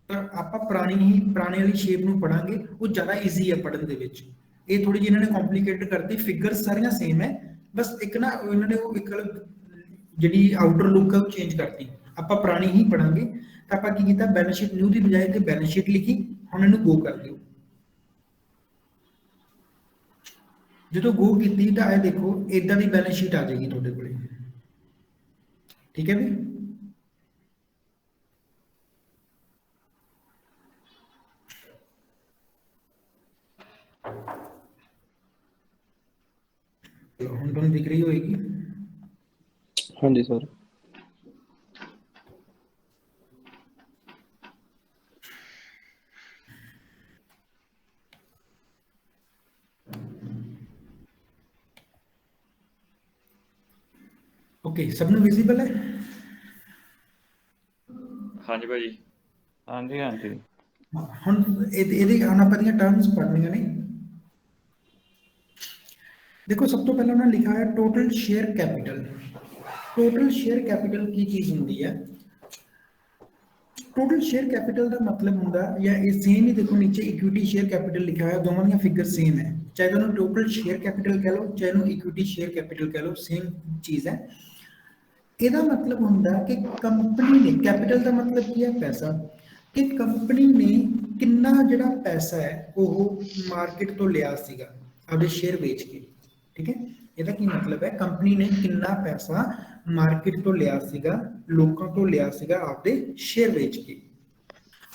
ਤਾਂ ਆਪਾਂ ਪੁਰਾਣੇ ਵਾਲੀ ਸ਼ੇਪ ਨੂੰ ਪੜਾਂਗੇ, ਉਹ ਜ਼ਿਆਦਾ ਈਜ਼ੀ ਹੈ ਪੜਨ ਦੇ ਵਿੱਚ। ਇਹ ਥੋੜੀ ਜਿਹੀ ਇਹਨਾਂ ਨੇ ਕੰਪਲਿਕੇਟਡ ਕਰਤੀ, ਫਿਗਰਸ ਸਾਰੀਆਂ ਸੇਮ ਹੈ, ਬਸ ਇੱਕ ਨਾ ਇਹਨਾਂ ਨੇ ਉਹ ਇੱਕ ਜਿਹੜੀ ਆਊਟਰ ਲੁੱਕ ਹੈ ਉਹ ਚੇਂਜ ਕਰਤੀ। ਆਪਾਂ ਪੁਰਾਣੀ ਹੀ ਪੜਾਂਗੇ। ਤਾਂ ਆਪਾਂ ਕੀ ਕੀਤਾ, ਬੈਲੈਂਸ ਸ਼ੀਟ ਨਿਊ ਦੀ ਬਜਾਏ ਤੇ ਬੈਲੈਂਸ ਸ਼ੀਟ ਲਿਖੀ। ਹੁਣ ਇਹਨੂੰ ਗੋ ਕਰ ਦਿਓ। ਜਦੋਂ ਗੋ ਕੀਤੀ ਤਾਂ ਇਹ ਦੇਖੋ ਇਦਾਂ ਦੀ ਬੈਲੈਂਸ ਸ਼ੀਟ ਆ ਜਾਏਗੀ ਤੁਹਾਡੇ ਕੋਲੇ, ਠੀਕ ਹੈ ਵੀ। ਹੁਣ ਤੁਹਾਨੂੰ ਦਿਖ ਰਹੀ ਹੋਏਗੀ। ਹਾਂਜੀ ਸਰ। ਓਕੇ, ਸਭ ਨੂੰ ਵਿਜ਼ੀਬਲ ਹੈ? ਹਾਂਜੀ ਭਾਈ ਜੀ। ਹਾਂਜੀ ਹਾਂਜੀ ਹੁਣ ਇਹਦੇ ਹੁਣ ਆਪਾਂ ਦੀਆਂ ਟਰਮਸ ਪੜ੍ਹਨੀਆਂ ਨੇ। ਦੇਖੋ ਸਭ ਤੋਂ ਪਹਿਲਾਂ ਉਹਨਾਂ ਨੇ ਲਿਖਾ ਹੈ total share capital. Total share capital ਕੀ ਚੀਜ਼ ਹੁੰਦੀ ਹੈ? ਟੋਟਲ ਸ਼ੇਅਰ ਕੈਪੀਟਲ ਦਾ ਮਤਲਬ ਹੁੰਦਾ, ਜਾਂ ਇਹ ਸੇਮ ਹੀ ਦੇਖੋ ਨੀਚੇ ਇਕੁਇਟੀ ਸ਼ੇਅਰ ਕੈਪੀਟਲ ਲਿਖਿਆ ਹੋਇਆ, ਦੋਵਾਂ ਦੀਆਂ ਫਿਗਰ ਸੇਮ ਹੈ। ਚਾਹੇ ਤੁਹਾਨੂੰ ਟੋਟਲ ਸ਼ੇਅਰ ਕੈਪੀਟਲ ਕਹਿ ਲਓ, ਚਾਹੇ ਉਹਨੂੰ ਇਕੁਇਟੀ ਸ਼ੇਅਰ ਕੈਪੀਟਲ ਕਹਿ ਲਓ, ਸੇਮ ਚੀਜ਼ ਹੈ। ਇਹਦਾ ਮਤਲਬ ਹੁੰਦਾ ਕਿ ਕੰਪਨੀ ਨੇ, ਕੈਪੀਟਲ ਦਾ ਮਤਲਬ ਕੀ ਹੈ? ਪੈਸਾ। ਕਿ ਕੰਪਨੀ ਨੇ ਕਿੰਨਾ ਜਿਹੜਾ ਪੈਸਾ ਹੈ ਉਹ ਮਾਰਕੀਟ ਤੋਂ ਲਿਆ ਸੀਗਾ ਆਪਦੇ ਸ਼ੇਅਰ ਵੇਚ ਕੇ, ਠੀਕ ਹੈ। ਇਹਦਾ ਕੀ ਮਤਲਬ ਹੈ? ਕੰਪਨੀ ਨੇ ਕਿੰਨਾ ਪੈਸਾ ਮਾਰਕੀਟ ਤੋਂ ਲਿਆ ਸੀਗਾ, ਲੋਕਾਂ ਤੋਂ ਲਿਆ ਸੀਗਾ ਆਪਦੇ ਸ਼ੇਅਰ ਵੇਚ ਕੇ।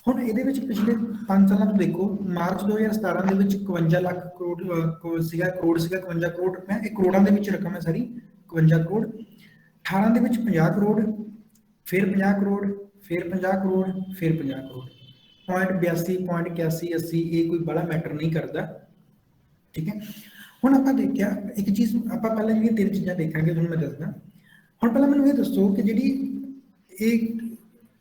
ਹੁਣ ਇਹਦੇ ਵਿੱਚ ਪਿਛਲੇ 5 ਸਾਲਾਂ ਤੋਂ ਦੇਖੋ, ਮਾਰਚ 2017 ਦੇ ਵਿੱਚ 51 ਲੱਖ ਕਰੋੜ ਸੀਗਾ, 51 ਕਰੋੜ, ਮੈਂ ਇਹ ਕਰੋੜਾਂ ਦੇ ਵਿੱਚ ਰਕਮ ਹੈ ਸਾਰੀ, 51 ਕਰੋੜ। 18 ਦੇ ਵਿੱਚ 50 ਕਰੋੜ, ਫਿਰ 50 ਕਰੋੜ, ਫਿਰ 50 ਕਰੋੜ, ਫਿਰ 50 ਕਰੋੜ। 0.82, 0.81, 80 ਇਹ ਕੋਈ ਬੜਾ ਮੈਟਰ ਨਹੀਂ ਕਰਦਾ, ਠੀਕ ਹੈ। ਹੁਣ ਆਪਾਂ ਦੇਖਿਆ ਇੱਕ ਚੀਜ਼, ਆਪਾਂ ਪਹਿਲਾਂ ਜਿਹੜੀਆਂ 3 ਚੀਜ਼ਾਂ ਦੇਖਾਂਗੇ ਤੁਹਾਨੂੰ ਮੈਂ ਦੱਸਦਾ। ਹੁਣ ਪਹਿਲਾਂ ਮੈਨੂੰ ਇਹ ਦੱਸੋ ਕਿ ਜਿਹੜੀ ਇਹ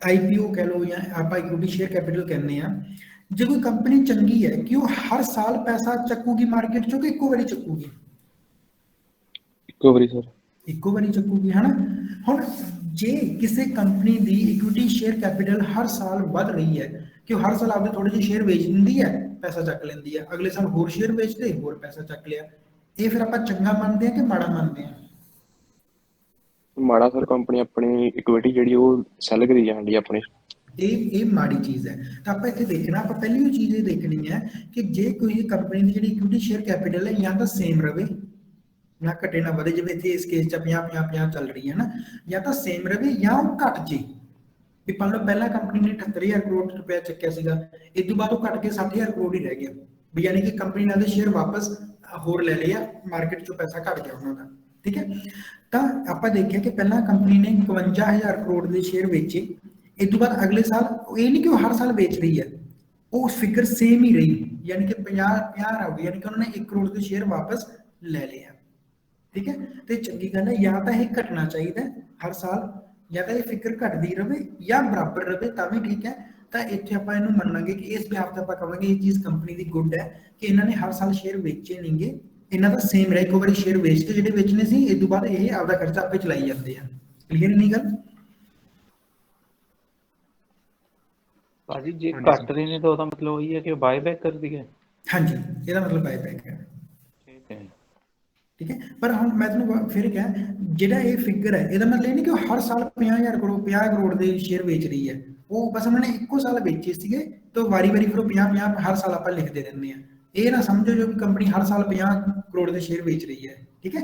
IPO ਕਹਿ ਲਓ ਜਾਂ ਆਪਾਂ ਇਕੁਇਟੀ ਸ਼ੇਅਰ ਕੈਪੀਟਲ ਕਹਿੰਦੇ ਆ, ਜੇ ਕੋਈ ਕੰਪਨੀ ਚੰਗੀ ਹੈ ਕਿ ਉਹ ਹਰ ਸਾਲ ਪੈਸਾ ਚੱਕੂਗੀ ਮਾਰਕੀਟ ਚੋਂ ਕਿ ਇੱਕੋ ਵਾਰੀ ਚੱਕੂਗੀ? ਇੱਕੋ ਵਾਰੀ ਸਰ। ਇੱਕੋ ਵਾਰੀ ਚੱਕੂਗੀ, ਹੈ ਨਾ। ਹੁਣ ਜੇ ਕਿਸੇ ਕੰਪਨੀ ਦੀ ਇਕੁਇਟੀ ਸ਼ੇਅਰ ਕੈਪੀਟਲ ਹਰ ਸਾਲ ਵੱਧ ਰਹੀ ਹੈ ਕਿ ਉਹ ਹਰ ਸਾਲ ਆਪਦੇ ਥੋੜੇ ਜਿਹੇ ਸ਼ੇਅਰ ਵੇਚ ਦਿੰਦੀ ਹੈ, ਪੈਸਾ ਚੱਕ ਲੈਂਦੀ ਹੈ, ਅਗਲੇ ਸਾਲ ਹੋਰ ਸ਼ੇਅਰ ਵੇਚਦੇ, ਹੋਰ ਪੈਸਾ ਚੱਕ ਲਿਆ, ਇਹ ਫਿਰ ਆਪਾਂ ਚੰਗਾ ਮੰਨਦੇ ਹਾਂ ਕਿ ਮਾੜਾ ਮੰਨਦੇ ਹਾਂ? ਮਾੜਾ ਸਰ, ਕੰਪਨੀ ਆਪਣੀ ਇਕੁਇਟੀ ਜਿਹੜੀ ਉਹ ਸੈਲ ਕਰੀ ਜਾਂਦੀ ਹੈ ਆਪਣੇ। ਇਹ ਮਾੜੀ ਚੀਜ਼ ਹੈ। ਤਾਂ ਆਪਾਂ ਇੱਥੇ ਦੇਖਣਾ, ਆਪਾਂ ਪਹਿਲੀ ਉਹ ਚੀਜ਼ ਇਹ ਦੇਖਣੀ ਹੈ ਕਿ ਜੇ ਕੋਈ ਕੰਪਨੀ ਦੀ ਜਿਹੜੀ ਇਕੁਇਟੀ ਸ਼ੇਅਰ ਕੈਪੀਟਲ ਹੈ ਜਾਂ ਤਾਂ ਸੇਮ ਰਵੇ, ਨਾ ਘਟੇ ਨਾ ਵਧੇ, ਜਿਵੇਂ ਇੱਥੇ ਇਸ ਕੇਸ 'ਚ 50-50-50 ਚੱਲ ਰਹੀ ਹੈ ਨਾ, ਜਾਂ ਤਾਂ ਸੇਮ ਰਵੇ ਜਾਂ ਉਹ ਘਟ ਜੇ। ਵੀ ਮੰਨ ਲਓ ਪਹਿਲਾਂ ਕੰਪਨੀ ਨੇ 78,000 ਕਰੋੜ ਰੁਪਇਆ ਚੱਕਿਆ ਸੀਗਾ, ਇਸ ਤੋਂ ਬਾਅਦ ਉਹ ਘਟ ਕੇ 60,000 ਕਰੋੜ ਹੀ ਰਹਿ ਗਿਆ, ਵੀ ਯਾਨੀ ਕਿ ਕੰਪਨੀ ਨੇ ਆਪਦੇ ਸ਼ੇਅਰ ਵਾਪਸ ਹੋਰ ਲੈ ਲਿਆ, ਮਾਰਕੀਟ ਚੋਂ ਪੈਸਾ ਘਟ ਗਿਆ ਉਹਨਾਂ ਦਾ, ਠੀਕ ਹੈ। ਤਾਂ ਆਪਾਂ ਦੇਖਿਆ ਕਿ ਪਹਿਲਾਂ ਕੰਪਨੀ ਨੇ 52,000 ਕਰੋੜ ਦੇ ਸ਼ੇਅਰ ਵੇਚੇ, ਇਸ ਤੋਂ ਬਾਅਦ ਅਗਲੇ ਸਾਲ ਇਹ ਨਹੀਂ ਕਿ ਉਹ ਹਰ ਸਾਲ ਵੇਚ ਰਹੀ ਹੈ, ਉਹ ਫਿਗਰ ਸੇਮ ਹੀ ਰਹੀ, ਯਾਨੀ ਕਿ 50 ਹੋ ਗਈ, ਯਾਨੀ ਕਿ ਉਹਨਾਂ ਨੇ 1 ਕਰੋੜ ਦੇ ਸ਼ੇਅਰ ਵਾਪਸ ਲੈ ਲਿਆ, ਠੀਕ ਹੈ। ਤੇ ਚੰਗੀ ਗੱਲ ਹੈ, ਜਾਂ ਤਾਂ ਇਹ ਘਟਣਾ ਚਾਹੀਦਾ ਹਰ ਸਾਲ, ਜਾਂ ਤਾਂ ਇਹ ਫਿਗਰ ਘਟਦੀ ਰਵੇ ਜਾਂ ਬਰਾਬਰ ਰਵੇ ਤਾਂ ਵੀ ਠੀਕ ਹੈ। ਤਾਂ ਇੱਥੇ ਆਪਾਂ ਇਹਨੂੰ ਮੰਨਾਂਗੇ ਕਿ ਇਸ ਬਿਹਾਫ ਤੇ ਆਪਾਂ ਕਹਾਂਗੇ ਇਹ ਚੀਜ਼ ਕੰਪਨੀ ਦੀ ਗੁੱਡ ਹੈ ਕਿ ਇਹਨਾਂ ਨੇ ਹਰ ਸਾਲ ਸ਼ੇਅਰ ਵੇਚੇ ਨਹੀਂਗੇ, ਇਹਨਾਂ ਦਾ ਸੇਮ ਰਿਹਾ, ਇੱਕੋ ਵਾਰੀ ਸ਼ੇਅਰ ਵੇਚ ਕੇ ਜਿਹੜੇ ਵੇਚਣੇ ਸੀ, ਇਸ ਤੋਂ ਬਾਅਦ ਇਹ ਆਪਦਾ ਖਰਚਾ ਆਪੇ ਚਲਾਈ ਜਾਂਦੇ ਆ। ਕਲੀਅਰ ਨਹੀਂ ਗੱਲ? ਭਾਜੀ ਜੇ ਕੱਟ ਰਹੇ ਨੇ ਤਾਂ ਉਹਦਾ ਮਤਲਬ ਉਹੀ ਹੈ ਕਿ ਬਾਇਬੈਕ ਕਰਦੀ ਹੈ। ਹਾਂਜੀ, ਇਹਦਾ ਮਤਲਬ ਬਾਇਬੈਕ ਹੈ, ਠੀਕ ਹੈ। ਠੀਕ ਹੈ। ਪਰ ਹੁਣ ਮੈਂ ਤੁਹਾਨੂੰ ਫਿਰ ਕਿਹਾ, ਜਿਹੜਾ ਇਹ ਫਿਗਰ ਹੈ ਇਹਦਾ ਮਤਲਬ ਇਹ ਨਹੀਂ ਕਿ ਉਹ ਹਰ ਸਾਲ 50 ਕਰੋੜ ਦੇ ਸ਼ੇਅਰ ਵੇਚ ਰਹੀ ਹੈ, ਉਹ ਬਸ ਉਹਨਾਂ ਨੇ ਇੱਕੋ ਸਾਲ ਵੇਚੇ ਸੀਗੇ ਤਾਂ ਵਾਰੀ-ਵਾਰੀ ਫਿਰ ਉਹ 50 ਹਰ ਸਾਲ ਆਪਾਂ ਲਿਖਦੇ ਰਹਿੰਦੇ ਆ। ਇਹ ਨਾ ਸਮਝੋ ਜੋ ਕਿ ਕੰਪਨੀ ਹਰ ਸਾਲ 50 ਕਰੋੜ ਦੇ ਸ਼ੇਅਰ ਵੇਚ ਰਹੀ ਹੈ, ਠੀਕ ਹੈ।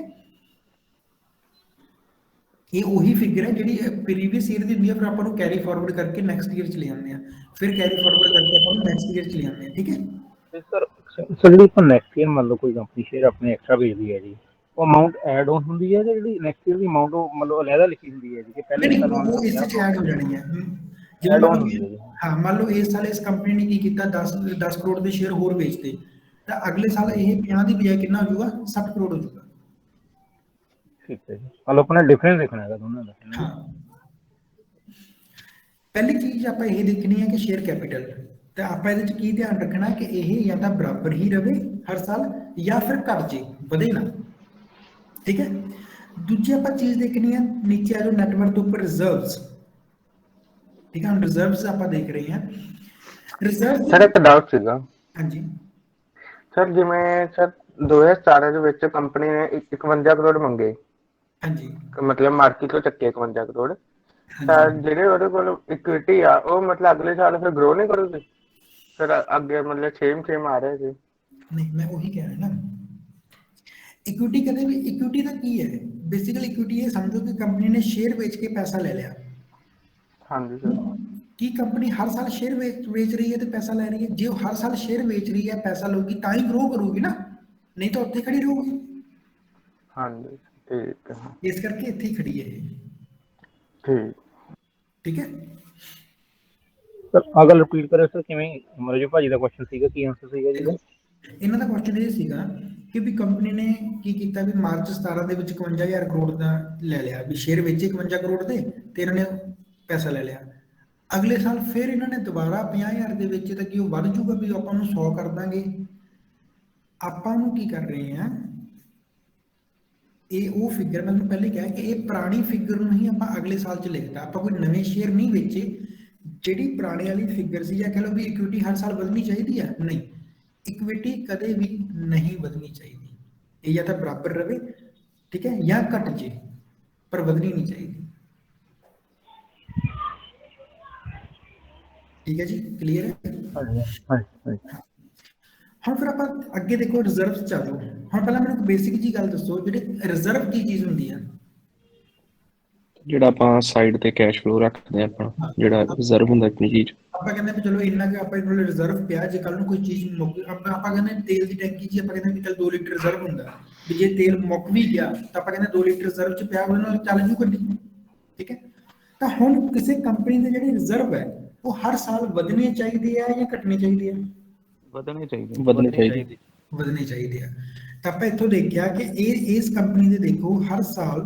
ਇਹ ਉਹੀ ਫਿਗਰ ਹੈ ਜਿਹੜੀ ਪ੍ਰੀਵੀਅਸ ਈਅਰ ਦੀ ਹੁੰਦੀ ਹੈ, ਫਿਰ ਆਪਾਂ ਨੂੰ ਕੈਰੀ ਫਾਰਵਰਡ ਕਰਕੇ ਨੈਕਸਟ ਈਅਰ ਚ ਲੈ ਆਉਂਦੇ ਆ, ਫਿਰ ਕੈਰੀ ਫਾਰਵਰਡ ਕਰਕੇ ਆਪਾਂ ਨੂੰ ਨੈਕਸਟ ਈਅਰ ਚ ਲੈ ਆਉਂਦੇ ਆ, ਠੀਕ ਹੈ। ਸਰ ਜਿਹੜੀ ਆਪਾਂ ਨੈਕਸਟ ਈਅਰ ਮੰਨ ਲਓ ਕੋਈ ਕੰਪਨੀ ਸ਼ੇਅਰ ਆਪਣੇ ਐਕਸਟਰਾ ਵੇਚਦੀ ਹੈ ਜੀ, ਉਹ ਅਮਾਊਂਟ ਐਡ ਆਨ ਹੁੰਦੀ ਹੈ ਜਾਂ ਜਿਹੜੀ ਨੈਕਸਟ ਈਅਰ ਦੀ ਅਮਾਊਂਟ ਉਹ ਮਤਲਬ ਅਲੱਗਾ ਲਿਖੀ ਹੁੰਦੀ ਹੈ ਜੀ ਕਿ ਪਹਿਲੇ ਸਾਲ ਉਹ ਇਸ ਚ ਐਡ ਹੋ ਜਾਣੀ ਹੈ। ਐਡ ਆਨ ਹੁੰਦੀ ਹੈ ਜੀ। ਹਾਂ, ਮੰਨ ਲਓ ਇਸ ਸਾਲ ਇਸ ਕੰਪਨੀ ਨੇ ਕੀ ਕੀਤਾ, 10 ਕਰੋੜ ਦੇ ਸ਼ੇਅਰ ਹੋਰ ਵੇਚਦੇ, ਤਾਂ ਅਗਲੇ ਸਾਲ ਇਹ 50 ਦੀ ਬਜਾਏ ਕਿੰਨਾ ਹੋ ਜਾਊਗਾ, 60 ਕਰੋੜ ਹੋ ਜਾਊਗਾ। ਠੀਕ ਹੈ ਜੀ, ਮਤਲਬ ਆਪਣਾ ਡਿਫਰੈਂਸ ਦੇਖਣਾ ਹੈਗਾ ਦੋਨਾਂ ਦਾ। ਹਾਂ, ਪਹਿਲੀ ਚੀਜ਼ ਆਪਾਂ ਇਹ ਦੇਖਣੀ ਹੈ ਕਿ ਸ਼ੇਅਰ ਕੈਪੀਟਲ, ਤੇ ਆਪਾਂ ਇਹਦੇ ਚ ਕੀ ਧਿਆਨ ਰੱਖਣਾ ਕਿ ਇਹ ਜਾਂ ਤਾਂ ਬਰਾਬਰ ਹੀ ਰਵੇ ਹਰ ਸਾਲ ਜਾਂ ਫਿਰ ਘਟ ਜੇ, ਵਧੇ ਨਾ, ਠੀਕ ਹੈ। ਦੂਜੀ ਆਪਾਂ ਚੀਜ਼ ਦੇਖਣੀ ਹੈ, ਨੀਚੇ ਆ ਜਾਓ ਨੈਟਵਰਕ ਉੱਪਰ ਰਿਜ਼ਰਵਸ, ਠੀਕ ਹੈ। ਹੁਣ ਰਿਜ਼ਰਵਸ ਆਪਾਂ ਦੇਖ ਰਹੇ ਹਾਂ, ਰਿਜ਼ਰਵ ਸਰ ਇੱਕ ਡਾਊਟ ਸੀਗਾ। ਹਾਂਜੀ ਸਰ ਜਿਵੇਂ ਸਰ 2017 ਦੇ ਵਿੱਚ ਕੰਪਨੀ ਨੇ 51 ਕਰੋੜ ਮੰਗੇ, ਹਾਂਜੀ ਮਤਲਬ ਮਾਰਕੀਟ ਤੋਂ ਚੱਕੇ 51 ਕਰੋੜ, ਤਾਂ ਜਿਹੜੇ ਉਹਦੇ ਕੋਲ ਇਕੁਇਟੀ ਆ ਉਹ ਮਤਲਬ ਅਗਲੇ ਸਾਲ ਫਿਰ ਗਰੋ ਨਹੀਂ ਕਰੂਗੀ ਫਿਰ ਅੱਗੇ, ਮਤਲਬ ਸੇਮ ਆ ਰਿਹਾ ਜੀ। ਨਹੀਂ, ਮੈਂ ਉਹੀ ਕਹਿ ਰਿਹਾ ਨਾ, ਇਕੁਇਟੀ ਕਦੇ ਵੀ, ਇਕੁਇਟੀ ਦਾ ਕੀ ਹੈ, ਬੇਸਿਕਲੀ ਇਕੁਇਟੀ ਇਹ ਸਮਝੋ ਕਿ ਕੰਪਨੀ ਨੇ ਸ਼ੇਅਰ ਵੇਚ ਕੇ ਪੈਸਾ ਲੈ ਲਿਆ। ਹਾਂਜੀ ਸਰ। ਕੀ ਕੰਪਨੀ ਹਰ ਸਾਲ ਸ਼ੇਅਰ ਵੇਚ ਰਹੀ ਹੈ ਤੇ ਪੈਸਾ ਲੈ ਰਹੀ ਹੈ? ਜੇ ਉਹ ਹਰ ਸਾਲ ਸ਼ੇਅਰ ਵੇਚ ਰਹੀ ਹੈ, ਪੈਸਾ ਲਊਗੀ ਤਾਂ ਹੀ ਗਰੋ ਕਰੂਗੀ ਨਾ, ਨਹੀਂ ਤਾਂ ਉੱਥੇ ਖੜੀ ਰਹੂਗੀ। ਹਾਂਜੀ ਠੀਕ ਹੈ, ਇਸ ਕਰਕੇ ਇੱਥੇ ਹੀ ਖੜੀ ਹੈ ਇਹ, ਠੀਕ ਠੀਕ ਹੈ। ਸਰ ਅਗਰ ਰਿਪੀਟ ਕਰੇ ਸਰ, ਕਿਵੇਂ ਮਤਲਬ ਜੋ ਭਾਜੀ ਦਾ ਕੁਐਸਚਨ ਸੀਗਾ, ਕੀ ਆਨਸਰ ਸੀਗਾ ਜੀ? ਇਹਨਾਂ ਦਾ ਕੁਐਸਚਨ ਇਹ ਸੀਗਾ ਕਿ ਵੀ ਕੰਪਨੀ ਨੇ ਕੀ ਕੀਤਾ ਵੀ ਮਾਰਚ 17 ਦੇ ਵਿੱਚ 51,000 ਕਰੋੜ ਦਾ ਲੈ ਲਿਆ, ਵੀ ਸ਼ੇਅਰ ਵੇਚੇ 51 ਕਰੋੜ ਦੇ ਤੇ ਇਹਨਾਂ ਨੇ ਪੈਸਾ ਲੈ ਲਿਆ। ਅਗਲੇ ਸਾਲ ਫਿਰ ਇਹਨਾਂ ਨੇ ਦੁਬਾਰਾ 50,000 ਦੇ ਵਿੱਚ, ਤਾਂ ਕੀ ਉਹ ਵੱਧ ਜੂਗਾ ਵੀ ਆਪਾਂ ਨੂੰ 100 ਕਰ ਦਾਂਗੇ? ਆਪਾਂ ਨੂੰ ਕੀ ਕਰ ਰਹੇ ਹਾਂ, ਇਹ ਉਹ ਫਿਗਰ ਮੈਨੂੰ ਪਹਿਲੇ ਕਿਹਾ ਕਿ ਇਹ ਪੁਰਾਣੀ ਫਿਗਰ ਨੂੰ ਹੀ ਆਪਾਂ ਅਗਲੇ ਸਾਲ ਚ ਲਿਖਦਾ, ਆਪਾਂ ਕੋਈ ਨਵੇਂ ਸ਼ੇਅਰ ਨਹੀਂ ਵੇਚੇ। ਜਿਹੜੀ ਪੁਰਾਣੇ ਵਾਲੀ ਫਿਗਰ ਸੀ, ਜਾਂ ਕਹ ਲਓ ਵੀ ਇਕੁਇਟੀ ਹਰ ਸਾਲ ਵਧਣੀ ਚਾਹੀਦੀ ਹੈ, ਨਹੀਂ, ਇਕੁਇਟੀ ਕਦੇ ਵੀ ਨਹੀਂ ਵਧਣੀ ਚਾਹੀਦੀ, ਇਹ ਜਾਂ ਤਾਂ ਬਰਾਬਰ ਰਵੇ, ਠੀਕ ਹੈ, ਜਾਂ ਘਟ ਜੇ, ਪਰ ਵਧਣੀ ਨਹੀਂ ਚਾਹੀਦੀ। ਠੀਕ ਹੈ ਜੀ, ਕਲੀਅਰ ਹੈ? ਹਾਂਜੀ। ਹੁਣ ਫਿਰ ਆਪਾਂ ਅੱਗੇ ਦੇਖੋ ਰਿਜ਼ਰਵ ਚ ਆ ਜਾਓ। ਹੁਣ ਪਹਿਲਾਂ ਮੈਨੂੰ ਇੱਕ ਬੇਸਿਕ ਜੀ ਗੱਲ ਦੱਸੋ, ਜਿਹੜੇ ਰਿਜ਼ਰਵ ਕੀ ਚੀਜ਼ ਹੁੰਦੀ ਆ? ਜਿਹੜਾ ਆਪਾਂ ਸਾਈਡ ਤੇ ਕੈਸ਼ ਫਲੋ ਰੱਖਦੇ ਆ, ਆਪਣਾ ਜਿਹੜਾ ਰਿਜ਼ਰਵ ਹੁੰਦਾ ਆਪਣੀ ਚੀਜ਼। ਆਪਾਂ ਕਹਿੰਦੇ ਵੀ ਚਲੋ ਇੰਨਾ ਕਿ ਆਪਾਂ ਕੋਲ ਰਿਜ਼ਰਵ ਪਿਆ, ਜੇ ਕੱਲ ਨੂੰ ਕੋਈ ਚੀਜ਼ ਮੁੱਕ, ਆਪਾਂ ਕਹਿੰਦੇ ਤੇਲ ਦੀ ਟੈਂਕੀ ਜੀ, ਆਪਾਂ ਕਹਿੰਦੇ ਵੀ ਚੱਲ 2 ਲੀਟਰ ਰਿਜ਼ਰਵ ਹੁੰਦਾ, ਵੀ ਜੇ ਤੇਲ ਮੁੱਕ ਵੀ ਗਿਆ ਤਾਂ ਆਪਾਂ ਕਹਿੰਦੇ 2 ਲੀਟਰ ਰਿਜ਼ਰਵ ਚ ਪਿਆ, ਉਹਦੇ ਨਾਲ ਚੱਲ ਜੂ ਗੱਡੀ, ਠੀਕ ਹੈ। ਤਾਂ ਹੁਣ ਕਿਸੇ ਕੰਪਨੀ ਦੇ ਜਿਹੜੇ ਰਿਜ਼ਰਵ ਹੈ ਉਹ ਹਰ ਸਾਲ ਵਧਣੇ ਚਾਹੀਦੇ ਆ ਜਾਂ ਘਟਣੇ ਚਾਹੀਦੇ ਆ? ਵਧਣੇ ਚਾਹੀਦੇ। ਵਧਣੇ ਚਾਹੀਦੇ ਆ। ਤਾਂ ਆਪਾਂ ਇੱਥੋਂ ਦੇਖਿਆ ਕਿ ਇਸ ਕੰਪਨੀ ਦੇ ਦੇਖੋ ਹਰ ਸਾਲ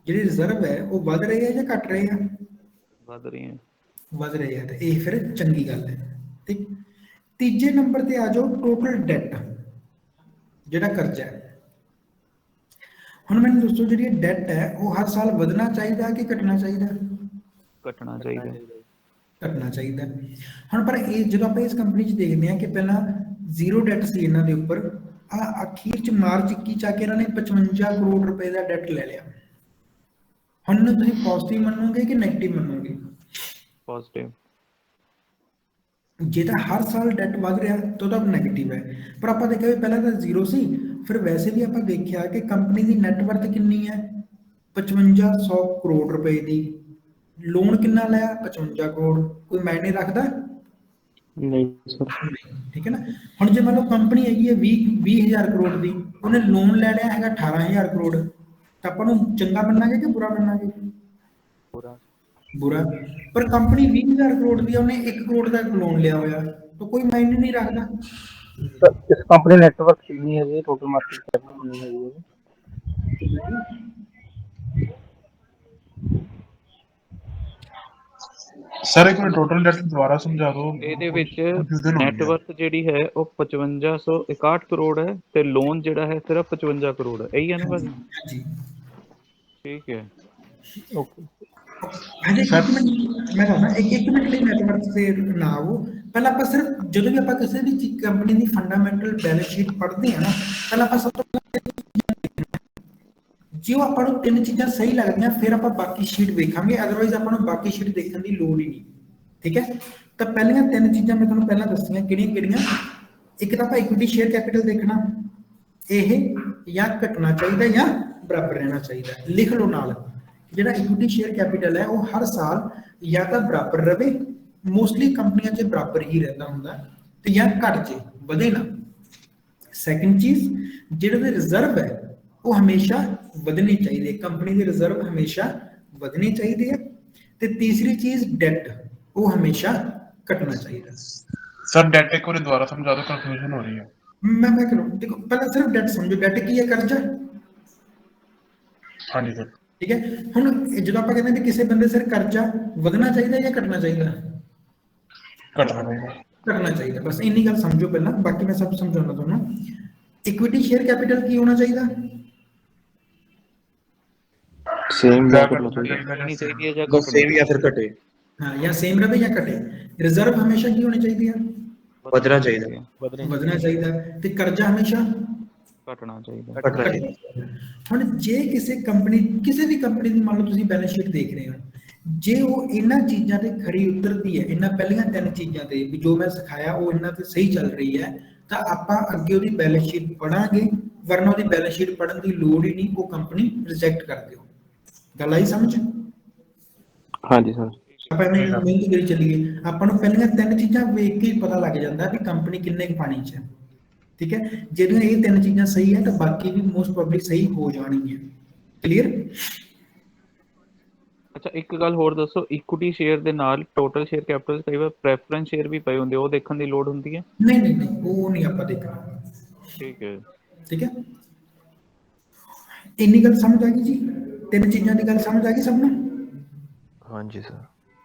ਜਿਹੜੇ ਰਿਜ਼ਰਵ ਹੈ ਉਹ ਵਧ ਰਹੇ ਆ ਜਾਂ ਘਟ ਰਹੇ ਆ? ਵਧ ਰਹੇ ਆ। ਵਧ ਰਹੇ ਆ, ਤੇ ਇਹ ਫਿਰ ਚੰਗੀ ਗੱਲ ਹੈ, ਠੀਕ। ਤੀਜੇ ਨੰਬਰ ਤੇ ਆ ਜਾਓ, ਟੋਟਲ ਡੈਟ, ਜਿਹੜਾ ਕਰਜ਼ਾ ਹੈ। ਹੁਣ ਮੈਨੂੰ ਦੱਸੋ, ਜਿਹੜੀ ਡੈਟ ਹੈ ਉਹ ਹਰ ਸਾਲ ਵਧਣਾ ਚਾਹੀਦਾ ਕਿ ਘਟਣਾ ਚਾਹੀਦਾ? ਘਟਣਾ ਚਾਹੀਦਾ। ਘਟਣਾ ਚਾਹੀਦਾ। ਹੁਣ ਪਰ ਇਹ ਜਦੋਂ ਆਪਾਂ ਇਸ ਕੰਪਨੀ 'ਚ ਦੇਖਦੇ ਹਾਂ ਕਿ ਪਹਿਲਾਂ ਜ਼ੀਰੋ ਡੈਟ ਸੀ ਇਹਨਾਂ ਦੇ ਉੱਪਰ, ਅਖੀਰ 'ਚ ਮਾਰਚ 21 ਚ ਆ ਕੇ ਇਹਨਾਂ ਨੇ 55 ਕਰੋੜ ਰੁਪਏ ਦਾ ਡੈਟ ਲੈ ਲਿਆ। ਹੁਣ ਤੁਸੀਂ ਪੋਜ਼ਿਟਿਵ ਮੰਨੋਗੇ ਕਿ ਨੈਗੇਟਿਵ ਮੰਨੋਗੇ? ਪੋਜ਼ਿਟਿਵ। ਜੇ ਤਾਂ ਹਰ ਸਾਲ ਡੈਟ ਵੱਧ ਰਿਹਾ ਤਾਂ ਉਹਦਾ ਨੈਗੇਟਿਵ ਹੈ, ਪਰ ਆਪਾਂ ਦੇਖਿਆ ਵੀ ਪਹਿਲਾਂ ਤਾਂ ਜ਼ੀਰੋ ਸੀ, ਫਿਰ ਵੈਸੇ ਵੀ ਆਪਾਂ ਦੇਖਿਆ ਕਿ ਕੰਪਨੀ ਦੀ ਨੈਟਵਰਥ ਕਿੰਨੀ ਹੈ, 5500 ਕਰੋੜ ਰੁਪਏ ਦੀ। ਲੋਨ ਕਿੰਨਾ ਲਿਆ? 55 ਕਰੋੜ। ਕੋਈ ਮਾਇਨੇ ਰੱਖਦਾ? ਨਹੀਂ ਸਰ। ਠੀਕ ਹੈ ਨਾ। ਹੁਣ ਜੇ ਮੰਨ ਲਓ ਕੰਪਨੀ ਹੈਗੀ ਹੈ 20,000 ਕਰੋੜ ਦੀ, ਉਹਨੇ ਲੋਨ ਲੈ ਲਿਆ ਹੈਗਾ 18,000 ਕਰੋੜ, ਤਾਂ ਆਪਾਂ ਨੂੰ ਚੰਗਾ ਮੰਨਾਂਗੇ ਕਿ ਬੁਰਾ ਮੰਨਾਂਗੇ? बुरा। पर कंपनी 20,000 करोड़ दी, उन्हें 1 करोड़ का लोन लिया होया, तो कोई मायने नहीं रखता। इस कंपनी नेटवर्क कितनी है जी, टोटल मार्केट कैप कितनी है जी? सर एक बार टोटल डेट दोबारा समझा दो। ਇਹਦੇ ਵਿੱਚ ਨੈਟਵਰਕ ਜਿਹੜੀ ਹੈ ਉਹ 5561 ਕਰੋੜ ਹੈ ਤੇ ਲੋਨ ਜਿਹੜਾ ਹੈ ਸਿਰਫ 55 ਕਰੋੜ ਹੈ। ਇਹੀ ਹੈ ਨਾ ਭਾਜੀ? जी ਠੀਕ ਹੈ। ओके हजे एक मिनट मैं कहना एक मिनट ਲਈ ਨੈਟਵਰਕ से ना आओ। ਪਹਿਲਾਂ ਆਪਾਂ ਸਿਰਫ ਜਦੋਂ ਵੀ ਆਪਾਂ ਕਿਸੇ ਵੀ ਕੰਪਨੀ ਦੀ ਫੰਡਾਮੈਂਟਲ ਬੈਲੈਂਸ ਸ਼ੀਟ ਪੜ੍ਹਦੇ ਆ ਨਾ, ਪਹਿਲਾਂ ਆਪਾਂ ਸਭ ਤੋਂ ਜੇ ਉਹ ਆਪਾਂ ਨੂੰ ਤਿੰਨ ਚੀਜ਼ਾਂ ਸਹੀ ਲੱਗਦੀਆਂ ਫਿਰ ਆਪਾਂ ਬਾਕੀ ਸ਼ੀਟ ਵੇਖਾਂਗੇ, ਅਦਰਵਾਈਜ਼ ਆਪਾਂ ਨੂੰ ਬਾਕੀ ਸ਼ੀਟ ਦੇਖਣ ਦੀ ਲੋੜ ਹੀ ਨਹੀਂ। ਠੀਕ ਹੈ। ਤਾਂ ਪਹਿਲੀਆਂ ਤਿੰਨ ਚੀਜ਼ਾਂ ਮੈਂ ਤੁਹਾਨੂੰ ਪਹਿਲਾਂ ਦੱਸੀਆਂ ਕਿਹੜੀਆਂ ਕਿਹੜੀਆਂ। ਇੱਕ ਤਾਂ ਆਪਾਂ ਇਕੁਇਟੀ ਸ਼ੇਅਰ ਕੈਪੀਟਲ ਦੇਖਣਾ, ਇਹ ਜਾਂ ਘਟਣਾ ਚਾਹੀਦਾ ਜਾਂ ਬਰਾਬਰ ਰਹਿਣਾ ਚਾਹੀਦਾ। ਲਿਖ ਲਓ ਨਾਲ, ਜਿਹੜਾ ਇਕੁਇਟੀ ਸ਼ੇਅਰ ਕੈਪੀਟਲ ਹੈ ਉਹ ਹਰ ਸਾਲ ਜਾਂ ਤਾਂ ਬਰਾਬਰ ਰਵੇ, ਮੋਸਟਲੀ ਕੰਪਨੀਆਂ 'ਚ ਬਰਾਬਰ ਹੀ ਰਹਿੰਦਾ ਹੁੰਦਾ, ਤੇ ਜਾਂ ਘਟ ਜੇ, ਵਧੇ ਨਾ। ਸੈਕੰਡ ਚੀਜ਼, ਜਿਹੜੇ ਦੇ ਰਿਜ਼ਰਵ ਹੈ ਉਹ ਹਮੇਸ਼ਾ ਵਧਣੇ ਚਾਹੀਦੇ, ਕੰਪਨੀ ਦੇ ਰਿਜ਼ਰਵ ਹਮੇਸ਼ਾ ਵਧਣੇ ਚਾਹੀਦੇ ਆ। ਤੇ ਤੀਸਰੀ ਚੀਜ਼ ਡੈਟ, ਉਹ ਹਮੇਸ਼ਾ ਘਟਣਾ ਚਾਹੀਦਾ। सर डेट एक बार दोबारा समझा दो, कंफ्यूजन हो रही है। मैं करूँ, देखो पहले सिर्फ डेट समझो, डेट की है कर्जा। हाँ जी सर। ठीक है। ਹੁਣ ਜਦੋਂ ਆਪਾਂ ਕਹਿੰਦੇ ਵੀ ਕਿਸੇ ਬੰਦੇ ਸਿਰ ਕਰਜ਼ਾ ਵਧਣਾ ਚਾਹੀਦਾ ਜਾਂ ਘਟਣਾ ਚਾਹੀਦਾ? घटना रहेगा। ਘਟਣਾ ਚਾਹੀਦਾ। ਬਸ ਇੰਨੀ ਗੱਲ ਸਮਝੋ ਪਹਿਲਾਂ, ਬਾਕੀ ਮੈਂ ਸਭ ਸਮਝਾਉਣਾ ਤੁਹਾਨੂੰ। ਇਕੁਇਟੀ ਸ਼ੇਅਰ ਕੈਪੀਟਲ ਕੀ ਹੋਣਾ ਚਾਹੀਦਾ? ਸੇਮ क्या ਕਰਨਾ करना ਚਾਹੀਦਾ। ਨਹੀਂ चाहिए? ਚਾਹੀਦੀ ਹੈ ਜਾਂ बस सेम या फिर घटे ਹਾਂ, ਜਾਂ ਸੇਮ ਰਵੇ ਜਾਂ ਘਟੇ। ਰਿਜ਼ਰਵ ਹਮੇਸ਼ਾ ਕੀ ਹੋਣੀ ਚਾਹੀਦੀ ਹੈ? बदलना चाहिए ਵਧਣਾ ਚਾਹੀਦਾ। ਤੇ ਕਰਜ਼ਾ ਹਮੇਸ਼ਾ ਘਟਣਾ ਚਾਹੀਦਾ। घटना चाहिए। ਹੁਣ ਜੇ ਕਿਸੇ ਕੰਪਨੀ, ਕਿਸੇ ਵੀ ਕੰਪਨੀ ਦੀ ਮੰਨ ਲਓ ਤੁਸੀਂ ਬੈਲੈਂਸ ਸ਼ੀਟ ਦੇਖ ਰਹੇ ਹੋ, ਜੇ ਉਹ ਇਹਨਾਂ ਚੀਜ਼ਾਂ ਤੇ ਖਰੀ ਉਤਰਦੀ ਹੈ, ਇਹਨਾਂ ਪਹਿਲੀਆਂ ਤਿੰਨ ਚੀਜ਼ਾਂ ਤੇ ਵੀ ਜੋ ਮੈਂ ਸਿਖਾਇਆ ਉਹ ਇਹਨਾਂ ਤੇ ਸਹੀ ਚੱਲ ਰਹੀ ਹੈ, ਤਾਂ ਆਪਾਂ ਅੱਗੇ ਉਹਦੀ ਬੈਲੈਂਸ ਸ਼ੀਟ ਪੜਾਂਗੇ, ਵਰਨਾ ਉਹਦੀ ਬੈਲੈਂਸ ਸ਼ੀਟ ਪੜਨ ਦੀ ਲੋੜ ਹੀ ਨਹੀਂ, ਉਹ ਕੰਪਨੀ ਰਿਜੈਕਟ ਕਰ ਦਿਓ। ਗੱਲ ਆਈ ਸਮਝ? ਹਾਂਜੀ ਸਰ। ਆਪਾਂ ਐਵੇਂ ਮਿਹਨਤ ਕਰੀ ਚੱਲੀਏ, ਆਪਾਂ ਨੂੰ ਪਹਿਲੀਆਂ ਤਿੰਨ ਚੀਜ਼ਾਂ ਵੇਖ ਕੇ ਹੀ ਪਤਾ ਲੱਗ ਜਾਂਦਾ ਵੀ ਕੰਪਨੀ ਕਿੰਨੇ ਕੁ ਪਾਣੀ 'ਚ ਹੈ। ਠੀਕ ਹੈ। ਜਿਹੜੀਆਂ ਇਹ ਤਿੰਨ ਚੀਜ਼ਾਂ ਸਹੀ ਹੈ ਤਾਂ ਬਾਕੀ ਵੀ ਮੋਸਟ ਪ੍ਰੋਬਬਲੀ ਸਹੀ ਹੋ ਜਾਣਗੀਆਂ। ਕਲੀਅਰ? ਅੱਛਾ ਇੱਕ ਗੱਲ ਹੋਰ ਦੱਸੋ, ਇਕੁਇਟੀ ਸ਼ੇਅਰ ਦੇ ਨਾਲ ਟੋਟਲ ਸ਼ੇਅਰ ਕੈਪੀਟਲ ਕਈ ਵਾਰ ਪ੍ਰੈਫਰੈਂਸ ਸ਼ੇਅਰ ਵੀ ਪਏ ਹੁੰਦੇ, ਉਹ ਦੇਖਣ ਦੀ ਲੋੜ ਹੁੰਦੀ ਹੈ? ਨਹੀਂ ਨਹੀਂ ਨਹੀਂ, ਉਹ ਨਹੀਂ ਆਪਾਂ ਦੇਖਣਾ। ਠੀਕ ਹੈ। ਠੀਕ ਹੈ। ਇੰਨੀ ਗੱਲ ਸਮਝ ਆ ਗਈ ਜੀ? ਤਿੰਨ ਚੀਜ਼ਾਂ ਦੀ ਗੱਲ ਸਮਝ ਆ ਗਈ ਸਭ ਨੂੰ? हाँ जी सर।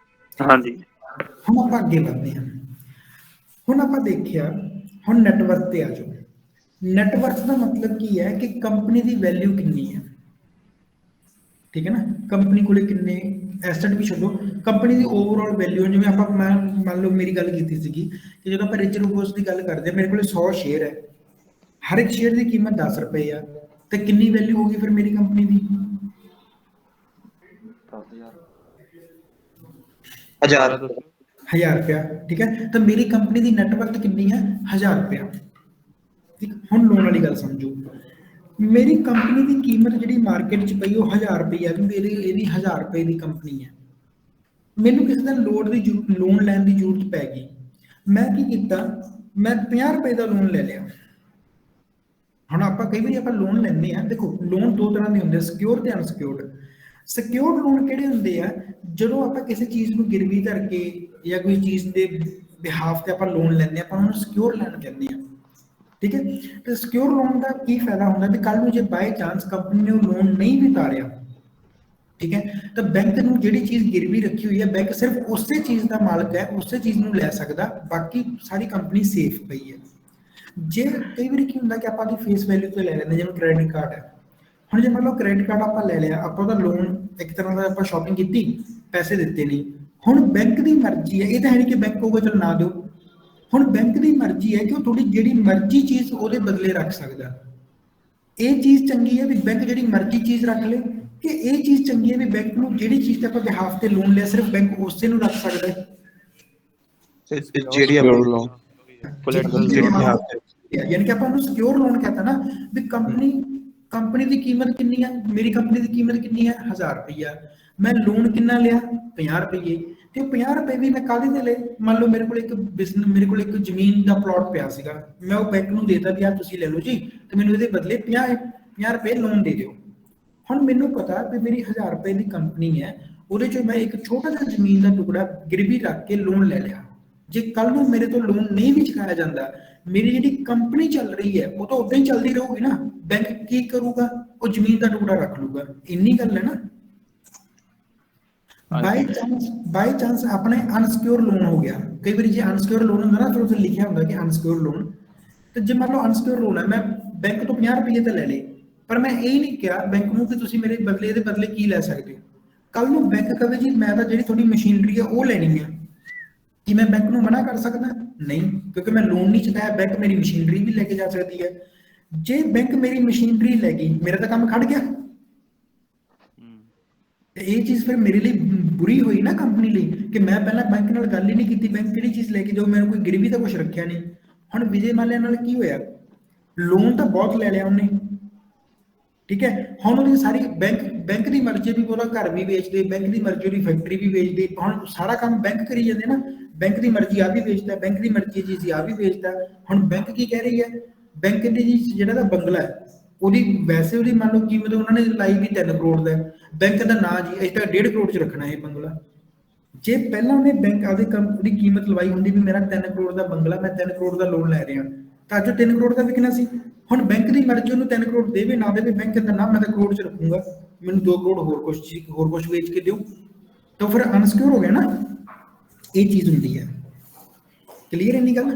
ਹਾਂਜੀ। ਹੁਣ ਆਪਾਂ ਅੱਗੇ ਵਧਦੇ ਹਾਂ। ਹੁਣ ਆਪਾਂ ਦੇਖਿਆ, ਹੁਣ ਨੈਟਵਰਕ ਤੇ ਆ ਜਾਓ। ਨੈਟਵਰਕ ਦਾ ਮਤਲਬ ਕੀ ਹੈ ਕਿ ਕੰਪਨੀ ਦੀ ਵੈਲਿਊ ਕਿੰਨੀ ਹੈ। ਠੀਕ ਹੈ ਨਾ। ਕੰਪਨੀ ਕੋਲੇ ਕਿੰਨੇ ਐਸੈਟ ਵੀ ਛੱਡੋ, ਕੰਪਨੀ ਦੀ ਓਵਰਆਲ ਵੈਲਿਊ, ਜਿਵੇਂ ਆਪਾਂ ਮੈਂ ਮੰਨ ਲਓ ਮੇਰੀ ਗੱਲ ਕੀਤੀ ਸੀਗੀ ਕਿ ਜਦੋਂ ਆਪਾਂ ਰਿਚ ਰੂਬੋਸ ਦੀ ਗੱਲ ਕਰਦੇ ਹਾਂ, ਮੇਰੇ ਕੋਲੇ 100 ਸ਼ੇਅਰ ਹੈ, ਹਰ ਇੱਕ ਸ਼ੇਅਰ ਦੀ ਕੀਮਤ 10 ਰੁਪਏ ਆ, ਤੇ ਕਿੰਨੀ ਵੈਲਿਊ ਹੋਗੀ ਫਿਰ ਮੇਰੀ ਕੰਪਨੀ ਦੀ? 1000 1000 रुपया। ठीक है। तो मेरी कंपनी की नैटवर्थ कितनी है? 1000 रुपया। ठीक। हुण लोन वाली गल समझो, मेरी कंपनी की कीमत जी मार्केट च पई वो 1000 रुपये है, मेरी 1000 रुपये की कंपनी है, मैनू किसी दिन लोन की लोन लैन की जरूरत पै गई, मैं की कीता, मैं 50 रुपये का लोन ले लिया। हुण आपां कई बार आपां लोन लैंदे आ, देखो लोन दो तरह के होंदे, सिक्योर ते अनसिक्योर्ड। सिक्योर्ड लोन किहड़े हुंदे आ? ਜਦੋਂ ਆਪਾਂ ਕਿਸੇ ਚੀਜ਼ ਨੂੰ ਗਿਰਵੀ ਧਰ ਕੇ ਜਾਂ ਕੋਈ ਚੀਜ਼ ਦੇ ਬਿਹਾਫ ਤੇ ਆਪਾਂ ਲੋਨ ਲੈਂਦੇ ਆ, ਆਪਾਂ ਉਹਨੂੰ ਸਿਕਿਉਰ ਲੋਨ ਕਹਿੰਦੇ ਆ। ਠੀਕ ਹੈ। ਤੇ ਸਿਕਿਉਰ ਲੋਨ ਦਾ ਕੀ ਫਾਇਦਾ ਹੁੰਦਾ ਵੀ ਕੱਲ ਨੂੰ ਜੇ ਬਾਈ ਚਾਂਸ ਕੰਪਨੀ ਨੇ ਉਹ ਲੋਨ ਨਹੀਂ ਵੀ ਉਤਾਰਿਆ, ਠੀਕ ਹੈ, ਤਾਂ ਬੈਂਕ ਨੂੰ ਜਿਹੜੀ ਚੀਜ਼ ਗਿਰਵੀ ਰੱਖੀ ਹੋਈ ਹੈ, ਬੈਂਕ ਸਿਰਫ ਉਸੇ ਚੀਜ਼ ਦਾ ਮਾਲਕ ਹੈ, ਉਸੇ ਚੀਜ਼ ਨੂੰ ਲੈ ਸਕਦਾ, ਬਾਕੀ ਸਾਰੀ ਕੰਪਨੀ ਸੇਫ ਪਈ ਹੈ। ਜੇ ਕਈ ਵਾਰੀ ਕੀ ਹੁੰਦਾ ਕਿ ਆਪਾਂ ਦੀ ਫੇਸ ਵੈਲਿਊ ਤੇ ਲੈ ਲੈਂਦੇ, ਜਿਵੇਂ ਕ੍ਰੈਡਿਟ ਕਾਰਡ ਹੈ। ਹੁਣ ਜੇ ਮੰਨ ਲਓ ਕ੍ਰੈਡਿਟ ਕਾਰਡ ਆਪਾਂ ਲੈ ਲਿਆ, ਆਪਾਂ ਉਹਦਾ ਲੋਨ ਇੱਕ ਤਰ੍ਹਾਂ ਦਾ ਆਪਾਂ ਸ਼ਾਪਿੰਗ ਕੀਤੀ, ਪੈਸੇ ਦਿੱਤੇ ਨਹੀਂ। ਹੁਣ ਬੈਂਕ ਦੀ ਮਰਜ਼ੀ ਹੈ, ਇਹ ਤਾਂ ਹੈ ਨਹੀਂ ਕਿ ਬੈਂਕ ਕਹੂਗਾ ਚਲ ਨਾ ਦਿਓ। ਹੁਣ ਬੈਂਕ ਦੀ ਮਰਜ਼ੀ ਹੈ ਕਿ ਉਹ ਤੁਹਾਡੀ ਜਿਹੜੀ ਮਰਜ਼ੀ ਚੀਜ਼ ਉਹਦੇ ਬਦਲੇ ਰੱਖ ਸਕਦਾ। ਇਹ ਚੀਜ਼ ਚੰਗੀ ਹੈ ਵੀ ਬੈਂਕ ਜਿਹੜੀ ਮਰਜ਼ੀ ਚੀਜ਼ ਰੱਖ ਲੇ, ਕਿ ਇਹ ਚੀਜ਼ ਚੰਗੀ ਹੈ ਵੀ ਬੈਂਕ ਨੂੰ ਜਿਹੜੀ ਚੀਜ਼ ਤੇ ਆਪਾਂ ਬਿਹਾਫ ਤੇ ਲੋਨ ਲਿਆ ਸਿਰਫ ਬੈਂਕ ਉਸੇ ਨੂੰ ਰੱਖ ਸਕਦਾ ਹੈ। यानी कि अपन सिक्योर लोन कहता ना भी कंपनी की कीमत कितनी है, मेरी कंपनी की कीमत कितनी है? 1000 रुपया। मैं लोन कितना लिया? 50 रुपये। ਤੇ 50 ਰੁਪਏ ਵੀ ਮੈਂ ਕਾਹਦੇ ਦੇ ਲਏ? ਮੰਨ ਲਓ ਮੇਰੇ ਕੋਲ ਇੱਕ ਬਿਜ਼ਨਸ, ਮੇਰੇ ਕੋਲ ਇੱਕ ਜ਼ਮੀਨ ਦਾ ਪਲਾਟ ਪਿਆ ਸੀਗਾ, ਮੈਂ ਉਹ ਬੈਂਕ ਨੂੰ ਦੇਤਾ ਵੀ ਆ ਤੁਸੀਂ ਲੈ ਲਓ ਜੀ, ਤੇ ਮੈਨੂੰ ਇਹਦੇ ਬਦਲੇ 50 ਰੁਪਏ ਲੋਨ ਦੇ ਦਿਓ। ਹੁਣ ਮੈਨੂੰ ਪਤਾ ਵੀ ਮੇਰੀ 1000 ਰੁਪਏ ਦੀ ਕੰਪਨੀ ਹੈ, ਉਹਦੇ ਚੋਂ ਮੈਂ ਇੱਕ ਛੋਟਾ ਜਿਹਾ ਜ਼ਮੀਨ ਦਾ ਟੁਕੜਾ ਗਿਰਵੀ ਰੱਖ ਕੇ ਲੋਨ ਲੈ ਲਿਆ। ਜੇ ਕੱਲ ਨੂੰ ਮੇਰੇ ਤੋਂ ਲੋਨ ਨਹੀਂ ਵੀ ਚੁਕਾਇਆ ਜਾਂਦਾ, ਮੇਰੀ ਜਿਹੜੀ ਕੰਪਨੀ ਚੱਲ ਰਹੀ ਹੈ ਉਹ ਤਾਂ ਉਦਾਂ ਹੀ ਚੱਲਦੀ ਰਹੂਗੀ ਨਾ। ਬੈਂਕ ਕੀ ਕਰੂਗਾ? ਉਹ ਜ਼ਮੀਨ ਦਾ ਟੁਕੜਾ ਰੱਖ ਲੂਗਾ। ਇੰਨੀ ਗੱਲ ਹੈ ਨਾ। ਬਾਈ ਚਾਂਸ ਆਪਣੇ ਅਨਸਿਕਿਉਰ ਲੋਨ ਹੋ ਗਿਆ। ਕਈ ਵਾਰੀ ਜੇ ਅਨਸਿਕਿਉਰ ਲੋਨ ਹੁੰਦਾ ਨਾ, ਫਿਰ ਉੱਥੇ ਲਿਖਿਆ ਹੁੰਦਾ ਕਿ ਅਨਸਿਕਿਉਰ ਲੋਨ, ਤੇ ਜੇ ਮੰਨ ਲਓ ਅਨਸਿਕਿਉਰ ਲੋਨ ਹੈ, ਮੈਂ ਬੈਂਕ ਤੋਂ 50 ਰੁਪਏ ਤਾਂ ਲੈ ਲਏ, ਪਰ ਮੈਂ ਇਹ ਨਹੀਂ ਕਿਹਾ ਬੈਂਕ ਨੂੰ ਕਿ ਤੁਸੀਂ ਮੇਰੇ ਬਦਲੇ, ਇਹਦੇ ਬਦਲੇ ਕੀ ਲੈ ਸਕਦੇ ਹੋ। ਕੱਲ ਨੂੰ ਬੈਂਕ ਕਹੇ ਜੀ ਮੈਂ ਤਾਂ ਜਿਹੜੀ ਤੁਹਾਡੀ ਮਸ਼ੀਨਰੀ ਹੈ ਉਹ ਲੈਣੀ ਹੈ, ਕੀ ਮੈਂ ਬੈਂਕ ਨੂੰ ਮਨਾ ਕਰ ਸਕਦਾ? ਨਹੀਂ, ਕਿਉਂਕਿ ਮੈਂ ਲੋਨ ਨਹੀਂ ਚੁਕਾਇਆ। ਬੈਂਕ ਮੇਰੀ ਮਸ਼ੀਨਰੀ ਵੀ ਲੈ ਕੇ ਜਾ ਸਕਦੀ ਹੈ। ਜੇ ਬੈਂਕ ਮੇਰੀ ਮਸ਼ੀਨਰੀ ਲੈ ਗਈ, ਮੇਰਾ ਤਾਂ ਕੰਮ ਖੜ ਗਿਆ। ਤੇ ਇਹ ਚੀਜ਼ ਫਿਰ ਮੇਰੇ ਲਈ ਬੁਰੀ ਹੋਈ ਨਾ ਕੰਪਨੀ ਲਈ, ਕਿ ਮੈਂ ਪਹਿਲਾਂ ਬੈਂਕ ਨਾਲ ਗੱਲ ਹੀ ਨਹੀਂ ਕੀਤੀ, ਬੈਂਕ ਕਿਹੜੀ ਚੀਜ਼ ਲੈ ਕੇ ਜਾਓ, ਮੈਨੂੰ ਕੋਈ ਗਿਰਵੀ ਤਾਂ ਕੁਝ ਰੱਖਿਆ ਨਹੀਂ। ਹੁਣ ਵਿਜੇ ਮਾਲਿਆ ਨਾਲ ਕੀ ਹੋਇਆ? ਲੋਨ ਤਾਂ ਬਹੁਤ ਲੈ ਲਿਆ ਉਹਨੇ, ਠੀਕ ਹੈ। ਹੁਣ ਉਹਦੀ ਸਾਰੀ ਬੈਂਕ ਦੀ ਮਰਜ਼ੀ ਵੀ, ਉਹਦਾ ਘਰ ਵੀ ਵੇਚ ਦੇ, ਬੈਂਕ ਦੀ ਮਰਜ਼ੀ ਉਹਦੀ ਫੈਕਟਰੀ ਵੀ ਵੇਚ ਦੇ। ਹੁਣ ਸਾਰਾ ਕੰਮ ਬੈਂਕ ਕਰੀ ਜਾਂਦੇ ਨਾ, ਬੈਂਕ ਦੀ ਮਰਜ਼ੀ ਆ ਵੀ ਵੇਚਦਾ, ਬੈਂਕ ਦੀ ਮਰਜ਼ੀ ਜੀ ਆ ਵੀ ਵੇਚਦਾ। ਹੁਣ ਬੈਂਕ ਕੀ ਕਹਿ ਰਹੀ ਹੈ? ਬੈਂਕ ਦੀ ਜੀ ਜਿਹੜਾ ਦਾ ਬੰਗਲਾ ਹੈ, ਉਹਦੀ ਵੈਸੇ ਉਹਦੀ ਮੰਨ ਲਓ ਕੀਮਤ ਉਹਨਾਂ ਨੇ ਲਾਈ ਵੀ 3 ਕਰੋੜ ਦਾ, ਬੈਂਕ ਦਾ ਨਾਂ ਜੀ ਅਸੀਂ ਤਾਂ 1.5 ਕਰੋੜ 'ਚ ਰੱਖਣਾ ਇਹ ਬੰਗਲਾ। ਜੇ ਪਹਿਲਾਂ ਉਹਨੇ ਬੈਂਕ ਆਪਦੀ ਉਹਦੀ ਕੀਮਤ ਲਵਾਈ ਹੁੰਦੀ ਵੀ ਮੇਰਾ 3 ਕਰੋੜ ਦਾ ਬੰਗਲਾ, ਮੈਂ 3 ਕਰੋੜ ਦਾ ਲੋਨ ਲੈ ਰਿਹਾ, ਤਾਂ ਅੱਜ 3 ਕਰੋੜ ਦਾ ਵਿਕਣਾ ਸੀ। ਹੁਣ ਬੈਂਕ ਦੀ ਮਰਜ਼ੀ ਉਹਨੂੰ 3 ਕਰੋੜ ਦੇਵੇ ਨਾ ਦੇਵੇ, ਬੈਂਕ ਦਾ ਨਾਮ ਮੈਂ ਤਾਂ ਕਰੋੜ 'ਚ ਰੱਖੂੰਗਾ, ਮੈਨੂੰ 2 ਕਰੋੜ ਹੋਰ ਕੁਝ ਵੇਚ ਕੇ ਦਿਓ, ਤਾਂ ਫਿਰ ਅਨਸਿਕਿਉਰ ਹੋ ਗਿਆ ਨਾ। ਇਹ ਚੀਜ਼ ਹੁੰਦੀ ਹੈ। ਕਲੀਅਰ ਇੰਨੀ ਗੱਲ?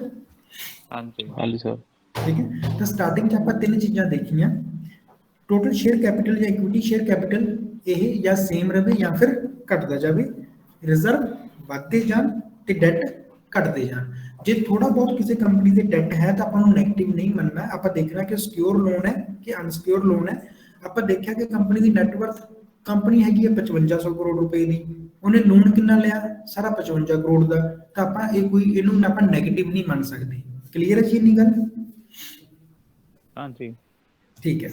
ਹਾਂਜੀ ਸਰ। ਠੀਕ ਹੈ। ਤਾਂ ਸਟਾਰਟਿੰਗ 'ਚ ਆਪਾਂ 3 ਚੀਜ਼ਾਂ ਦੇਖੀਆਂ, ਟੋਟਲ ਸ਼ੇਅਰ ਕੈਪੀਟਲ ਜਾਂ ਇਕੁਇਟੀ ਸ਼ੇਅਰ ਕੈਪੀਟਲ, ਇਹ ਜਾਂ ਸੇਮ ਰਵੇ ਜਾਂ ਫਿਰ ਘਟਦਾ ਜਾਵੇ, ਰਿਜ਼ਰਵ ਵੱਧਦੇ ਜਾਣ ਤੇ ਡੈਟ ਘਟਦੇ ਜਾਣ। ਜੇ ਥੋੜਾ ਬਹੁਤ ਕਿਸੇ ਕੰਪਨੀ ਦੇ ਡੈਟ ਹੈ ਤਾਂ ਆਪਾਂ ਨੂੰ ਨੈਗੇਟਿਵ ਨਹੀਂ ਮੰਨਣਾ, ਆਪਾਂ ਦੇਖਣਾ ਕਿ ਸਿਕਿਉਰ ਲੋਨ ਹੈ ਕਿ ਅਨਸਿਕਿਉਰ ਲੋਨ ਹੈ। ਆਪਾਂ ਦੇਖਿਆ ਕਿ ਕੰਪਨੀ ਦੀ ਨੈਟਵਰਥ, ਕੰਪਨੀ ਹੈਗੀ ਹੈ 5500 ਕਰੋੜ ਰੁਪਏ ਦੀ, ਉਹਨੇ ਲੋਨ ਕਿੰਨਾ ਲਿਆ? ਸਾਰਾ 55 ਕਰੋੜ ਦਾ। ਤਾਂ ਆਪਾਂ ਇਹਨੂੰ ਆਪਾਂ ਨੈਗੇਟਿਵ ਨਹੀਂ ਮੰਨ ਸਕਦੇ। ਕਲੀਅਰ ਹੈ ਜੀ ਇੰਨੀ ਗੱਲ? ਹਾਂਜੀ ਠੀਕ ਹੈ।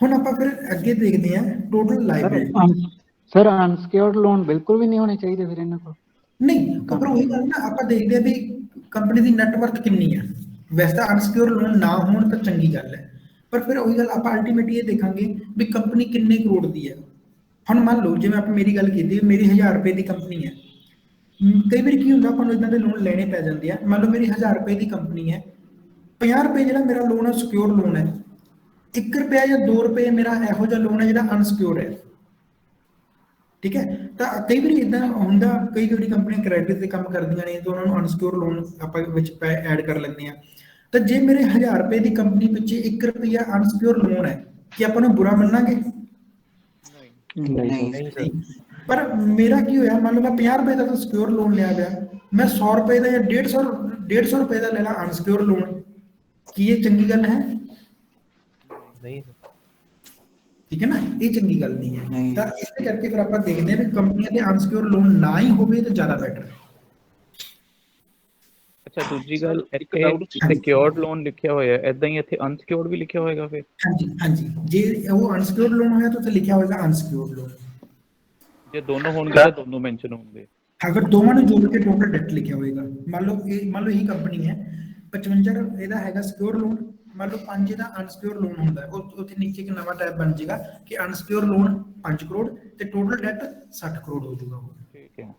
ਹੁਣ ਆਪਾਂ ਫਿਰ ਅੱਗੇ ਦੇਖਦੇ ਹਾਂ ਟੋਟਲ ਲਾਇਬਿਲਿਟੀ। ਸਰ ਅਨਸਿਕਿਉਰਡ ਲੋਨ ਬਿਲਕੁਲ ਵੀ ਨਹੀਂ ਹੋਣੇ ਚਾਹੀਦੇ ਫਿਰ ਇਹਨਾਂ ਕੋਲ? ਨਹੀਂ, ਪਰ ਉਹੀ ਗੱਲ ਨਾ, ਆਪਾਂ ਦੇਖਦੇ ਆ ਵੀ ਕੰਪਨੀ ਦੀ ਨੈਟਵਰਥ ਕਿੰਨੀ ਹੈ। ਵੈਸੇ ਤਾਂ ਅਨਸਿਕਿਉਰ ਲੋਨ ਨਾ ਹੋਣ ਤਾਂ ਚੰਗੀ ਗੱਲ ਹੈ, ਪਰ ਫਿਰ ਉਹੀ ਗੱਲ ਆਪਾਂ ਅਲਟੀਮੇਟਲੀ ਇਹ ਦੇਖਾਂਗੇ ਵੀ ਕੰਪਨੀ ਕਿੰਨੇ ਕਰੋੜ ਦੀ ਹੈ। ਹੁਣ ਮੰਨ ਲਓ ਜਿਵੇਂ ਆਪਾਂ ਮੇਰੀ ਗੱਲ ਕੀਤੀ, ਮੇਰੀ 1000 ਰੁਪਏ ਦੀ ਕੰਪਨੀ ਹੈ। ਕਈ ਵਾਰੀ ਕੀ ਹੁੰਦਾ, ਆਪਾਂ ਨੂੰ ਇਦਾਂ ਦੇ ਲੋਨ ਲੈਣੇ ਪੈ ਜਾਂਦੇ ਆ। ਮੰਨ ਲਓ ਮੇਰੀ 1000 ਰੁਪਏ ਦੀ ਕੰਪਨੀ ਹੈ, 50 ਰੁਪਏ ਜਿਹੜਾ ਮੇਰਾ ਲੋਨ ਹੈ ਸਿਕਿਉਰ ਲੋਨ ਹੈ, 1 ਰੁਪਇਆ ਜਾਂ 2 ਰੁਪਏ ਮੇਰਾ ਇਹੋ ਜਿਹਾ ਲੋਨ ਹੈ ਜਿਹੜਾ ਅਨਸਿਕਿਉਰ ਹੈ। ਠੀਕ ਹੈ। ਤਾਂ ਕਈ ਵਾਰੀ ਇਦਾਂ ਹੁੰਦਾ, ਕਈ ਕੰਪਨੀਆਂ ਕ੍ਰੈਡਿਟ ਤੇ ਕੰਮ ਕਰਦੀਆਂ ਨੇ, ਤਾਂ ਉਹਨਾਂ ਨੂੰ ਅਨਸਿਕਿਉਰ ਲੋਨ ਆਪਾਂ ਵਿੱਚ ਐਡ ਕਰ ਲੈਂਦੇ ਆ। ਤਾਂ ਜੇ ਮੇਰੇ 1000 ਰੁਪਏ ਦੀ ਕੰਪਨੀ ਪਿੱਛੇ 1 ਰੁਪਇਆ ਅਨਸਿਕਿਉਰ ਲੋਨ ਹੈ, ਕੀ ਆਪਾਂ ਨੂੰ ਬੁਰਾ ਮੰਨਾਂਗੇ? ਨਹੀਂ। ਪਰ ਮੇਰਾ ਕੀ ਹੋਇਆ, ਮੰਨ ਲਓ ਮੈਂ 50 ਰੁਪਏ ਦਾ ਤਾਂ ਸਿਕਿਉਰ ਲੋਨ ਲਿਆ ਗਿਆ, ਮੈਂ 100 ਰੁਪਏ ਦਾ ਜਾਂ 150 ਰੁਪਏ ਦਾ ਲੈਣਾ ਅਨਸਿਕਿਉਰ ਲੋਨ, ਕੀ ਇਹ ਚੰਗੀ ਗੱਲ ਹੈ? ਨਹੀਂ। ਠੀਕ ਹੈ ਨਾ, ਇਹ ਚੰਗੀ ਗੱਲ ਨਹੀਂ ਹੈ। ਤਾਂ ਇਸੇ ਕਰਕੇ ਫਿਰ ਆਪਾਂ ਦੇਖਦੇ ਹਾਂ ਵੀ ਕੰਪਨੀਆਂ ਦੇ ਅਨਸਿਕਿਉਰ ਲੋਨ ਨਾ ਹੀ ਹੋਵੇ ਤਾਂ ਜ਼ਿਆਦਾ ਬੈਟਰ ਹੈ। ਅੱਛਾ, ਦੂਜੀ ਗੱਲ, ਇੱਥੇ ਸਿਕਿਉਰਡ ਲੋਨ ਲਿਖਿਆ ਹੋਇਆ, ਏਦਾਂ ਹੀ ਇੱਥੇ ਅਨਸਿਕਿਉਰਡ ਵੀ ਲਿਖਿਆ ਹੋਏਗਾ ਫਿਰ? ਹਾਂਜੀ, ਜੇ ਉਹ ਅਨਸਿਕਿਉਰਡ ਲੋਨ ਹੋਇਆ ਤਾਂ ਉੱਥੇ ਲਿਖਿਆ ਹੋਏਗਾ ਅਨਸਿਕਿਉਰਡ ਲੋਨ। ਜੇ ਦੋਨੋਂ ਹੋਣਗੇ ਤਾਂ ਦੋਨੋਂ ਮੈਂਸ਼ਨ ਹੋਣਗੇ। ਅਗਰ ਦੋਵਾਂ ਨੂੰ ਜੋੜ ਕੇ ਟੋਟਲ ਡੈਟ ਲਿਖਿਆ ਹੋਏਗਾ, ਮੰਨ ਲਓ ਇਹੀ ਕੰਪਨੀ ਹੈ, 55 ਇਹਦਾ ਹੈਗਾ ਸਿਕਿਉਰ ਲੋਨ, ਮੰਨ ਲਓ 5 ਇਹਦਾ ਅਨਸਿਕਿਉਰ ਲੋਨ ਹੁੰਦਾ, ਉੱਥੇ ਨੀਚੇ ਇੱਕ ਨਵਾਂ ਟੈਬ ਬਣ ਜਾਏਗਾ ਕਿ ਅਨਸਿਕਿਉਰ ਲੋਨ 5 ਕਰੋੜ ਤੇ ਟੋਟਲ ਡੈਟ 60 ਕਰੋੜ ਹੋ ਜਾਊਗਾ। ਠੀਕ ਹੈ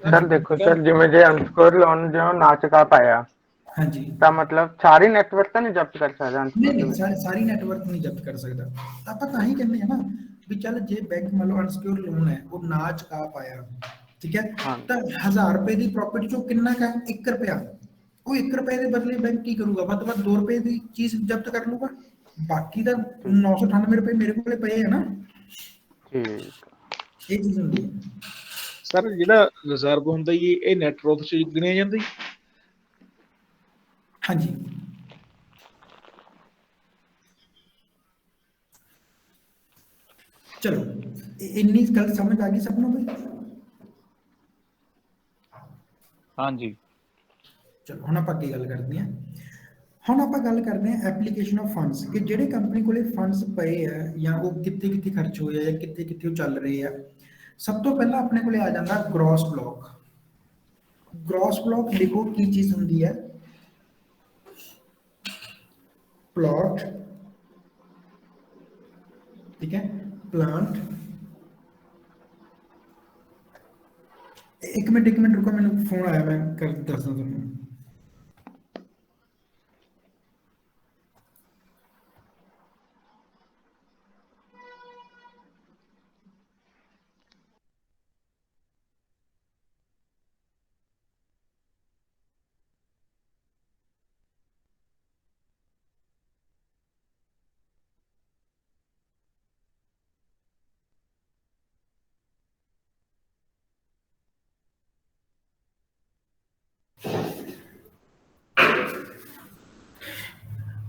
ਸਰ ਦੇਖੋ ਸਰ, ਜਿਵੇਂ ਜੇ ਅਨਸਿਕਿਉਰ ਲੋਨ ਜੋ ਨਾ ਚੁਕਾ ਪਾਇਆ, ਹਾਂਜੀ, ਤਾਂ ਮਤਲਬ ਸਾਰੀ ਨੈਟਵਰਕ ਤਾਂ ਨਹੀਂ ਜ਼ਬਤ ਕਰ ਸਕਦਾ? ਨਹੀਂ, ਸਾਰੀ ਨੈਟਵਰਕ ਨਹੀਂ ਜ਼ਬਤ ਕਰ ਸਕਦਾ। ਆਪਾਂ ਤਾਂ ਹੀ ਕਹਿੰਦੇ ਆ ਨਾ ਵੀ ਚੱਲ ਜੇ ਬੈਂਕ ਮੰਨ ਲਓ ਅਨਸਿਕਿਉਰ ਲੋਨ ਹੈ, ਉਹ ਨਾ ਚੁਕਾ ਪਾਇਆ, ਠੀਕ ਹੈ, ਤਾਂ 1000 ਰੁਪਏ ਦੀ ਪ੍ਰੋਫਿਟ ਚੋਂ ਕਿੰਨਾ ਕੁ ਹੈ? 1 ਰੁਪਇਆ। ਉਹ 1 ਰੁਪਏ ਦੇ ਬਦਲੇ ਬੈਂਕ ਕੀ ਕਰੂਗਾ? ਵੱਧ ਤੋਂ ਵੱਧ 2 ਰੁਪਏ ਦੀ ਚੀਜ਼ ਜ਼ਬਤ ਕਰ ਲੂਗਾ, ਬਾਕੀ ਦਾ 998 ਰੁਪਏ ਮੇਰੇ ਕੋਲੇ ਪਏ ਹੈ ਨਾ। ਠੀਕ, ਇਹ ਚੀਜ਼ ਹੁੰਦੀ ਹੈ। ਸਰ ਜਿਹੜਾ ਰਿਜ਼ਰਵ ਹੁੰਦਾ ਜੀ, ਇਹ ਨੈਟਵਰਕ ਚ ਗਿਣਿਆ ਜਾਂਦਾ ਜੀ? ਹਾਂਜੀ, ਚਲੋ ਇੰਨੀ ਗੱਲ ਸਮਝ ਆ ਗਈ ਸਭ ਨੂੰ ਬਈ? ਹਾਂਜੀ। ਚਲੋ ਹੁਣ ਆਪਾਂ ਅੱਗੇ ਗੱਲ ਕਰਦੇ ਹਾਂ। ਹੁਣ ਆਪਾਂ ਗੱਲ ਕਰਦੇ ਹਾਂ ਐਪਲੀਕੇਸ਼ਨ ਆਫ ਫੰਡਸ, ਕਿ ਜਿਹੜੇ ਕੰਪਨੀ ਕੋਲੇ ਫੰਡਸ ਪਏ ਆ ਜਾਂ ਉਹ ਕਿੱਥੇ ਕਿੱਥੇ ਖਰਚ ਹੋਏ ਆ ਜਾਂ ਕਿੱਥੇ ਕਿੱਥੇ ਉਹ ਚੱਲ ਰਹੇ ਆ। ਸਭ ਤੋਂ ਪਹਿਲਾਂ ਆਪਣੇ ਕੋਲੇ ਆ ਜਾਂਦਾ ਗ੍ਰੋਸ ਬਲੌਕ। ਗ੍ਰੋਸ ਬਲੌਕ ਦੇਖੋ ਕੀ ਚੀਜ਼ ਹੁੰਦੀ ਹੈ, ਪਲਾਟ, ਠੀਕ ਹੈ, ਪਲਾਂਟ। ਇੱਕ ਮਿੰਟ ਰੁਕੋ, ਮੈਨੂੰ ਫੋਨ ਆਇਆ, ਮੈਂ ਕਰ ਦੱਸਦਾ ਤੁਹਾਨੂੰ।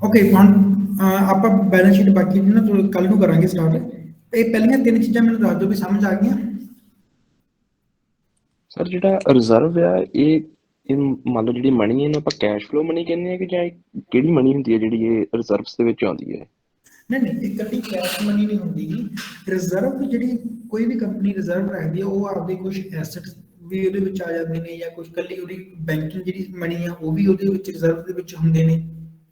ਓਕੇ, ਹੁਣ ਆਪਾਂ ਬੈਲੈਂਸ ਸ਼ੀਟ ਬਾਕੀ ਨਾ ਕੱਲ ਨੂੰ ਕਰਾਂਗੇ ਸਟਾਰਟ। ਇਹ ਪਹਿਲੀਆਂ ਤਿੰਨ ਚੀਜ਼ਾਂ ਮੈਨੂੰ ਦੱਸ ਦਿਓ ਵੀ ਸਮਝ ਆ ਗਈਆਂ। ਸਰ ਜਿਹੜਾ ਰਿਜ਼ਰਵ ਆ ਇਹ ਮੰਨ ਲਓ ਜਿਹੜੀ ਮਨੀ ਹੈ ਇਹਨੂੰ ਆਪਾਂ ਕੈਸ਼ ਫਲੋ ਮਨੀ ਕਹਿੰਦੇ ਆ ਕਿ ਜਾਂ ਕਿਹੜੀ ਮਨੀ ਹੁੰਦੀ ਹੈ ਜਿਹੜੀ ਇਹ ਰਿਜ਼ਰਵਸ ਦੇ ਵਿੱਚ ਆਉਂਦੀ ਹੈ? ਨਹੀਂ, ਇਕੱਲੀ ਕੈਸ਼ ਮਨੀ ਨਹੀਂ ਹੁੰਦੀ ਗੀ। ਰਿਜ਼ਰਵ ਜਿਹੜੀ ਕੋਈ ਵੀ ਕੰਪਨੀ ਰਿਜ਼ਰਵ ਰੱਖਦੀ ਹੈ, ਉਹ ਆਪਦੇ ਕੁਝ ਐਸੈਟਸ ਵੀ ਉਹਦੇ ਵਿੱਚ ਆ ਜਾਂਦੇ ਨੇ, ਜਾਂ ਕੁਝ ਕੱਲੀ ਉਹਦੀ ਬੈਂਕਿੰਗ ਜਿਹੜੀ ਮਨੀ ਆ ਉਹ ਵੀ ਉਹਦੇ ਵਿੱਚ ਰਿਜ਼ਰਵ ਦੇ ਵਿੱਚ ਹੁੰਦੇ ਨੇ,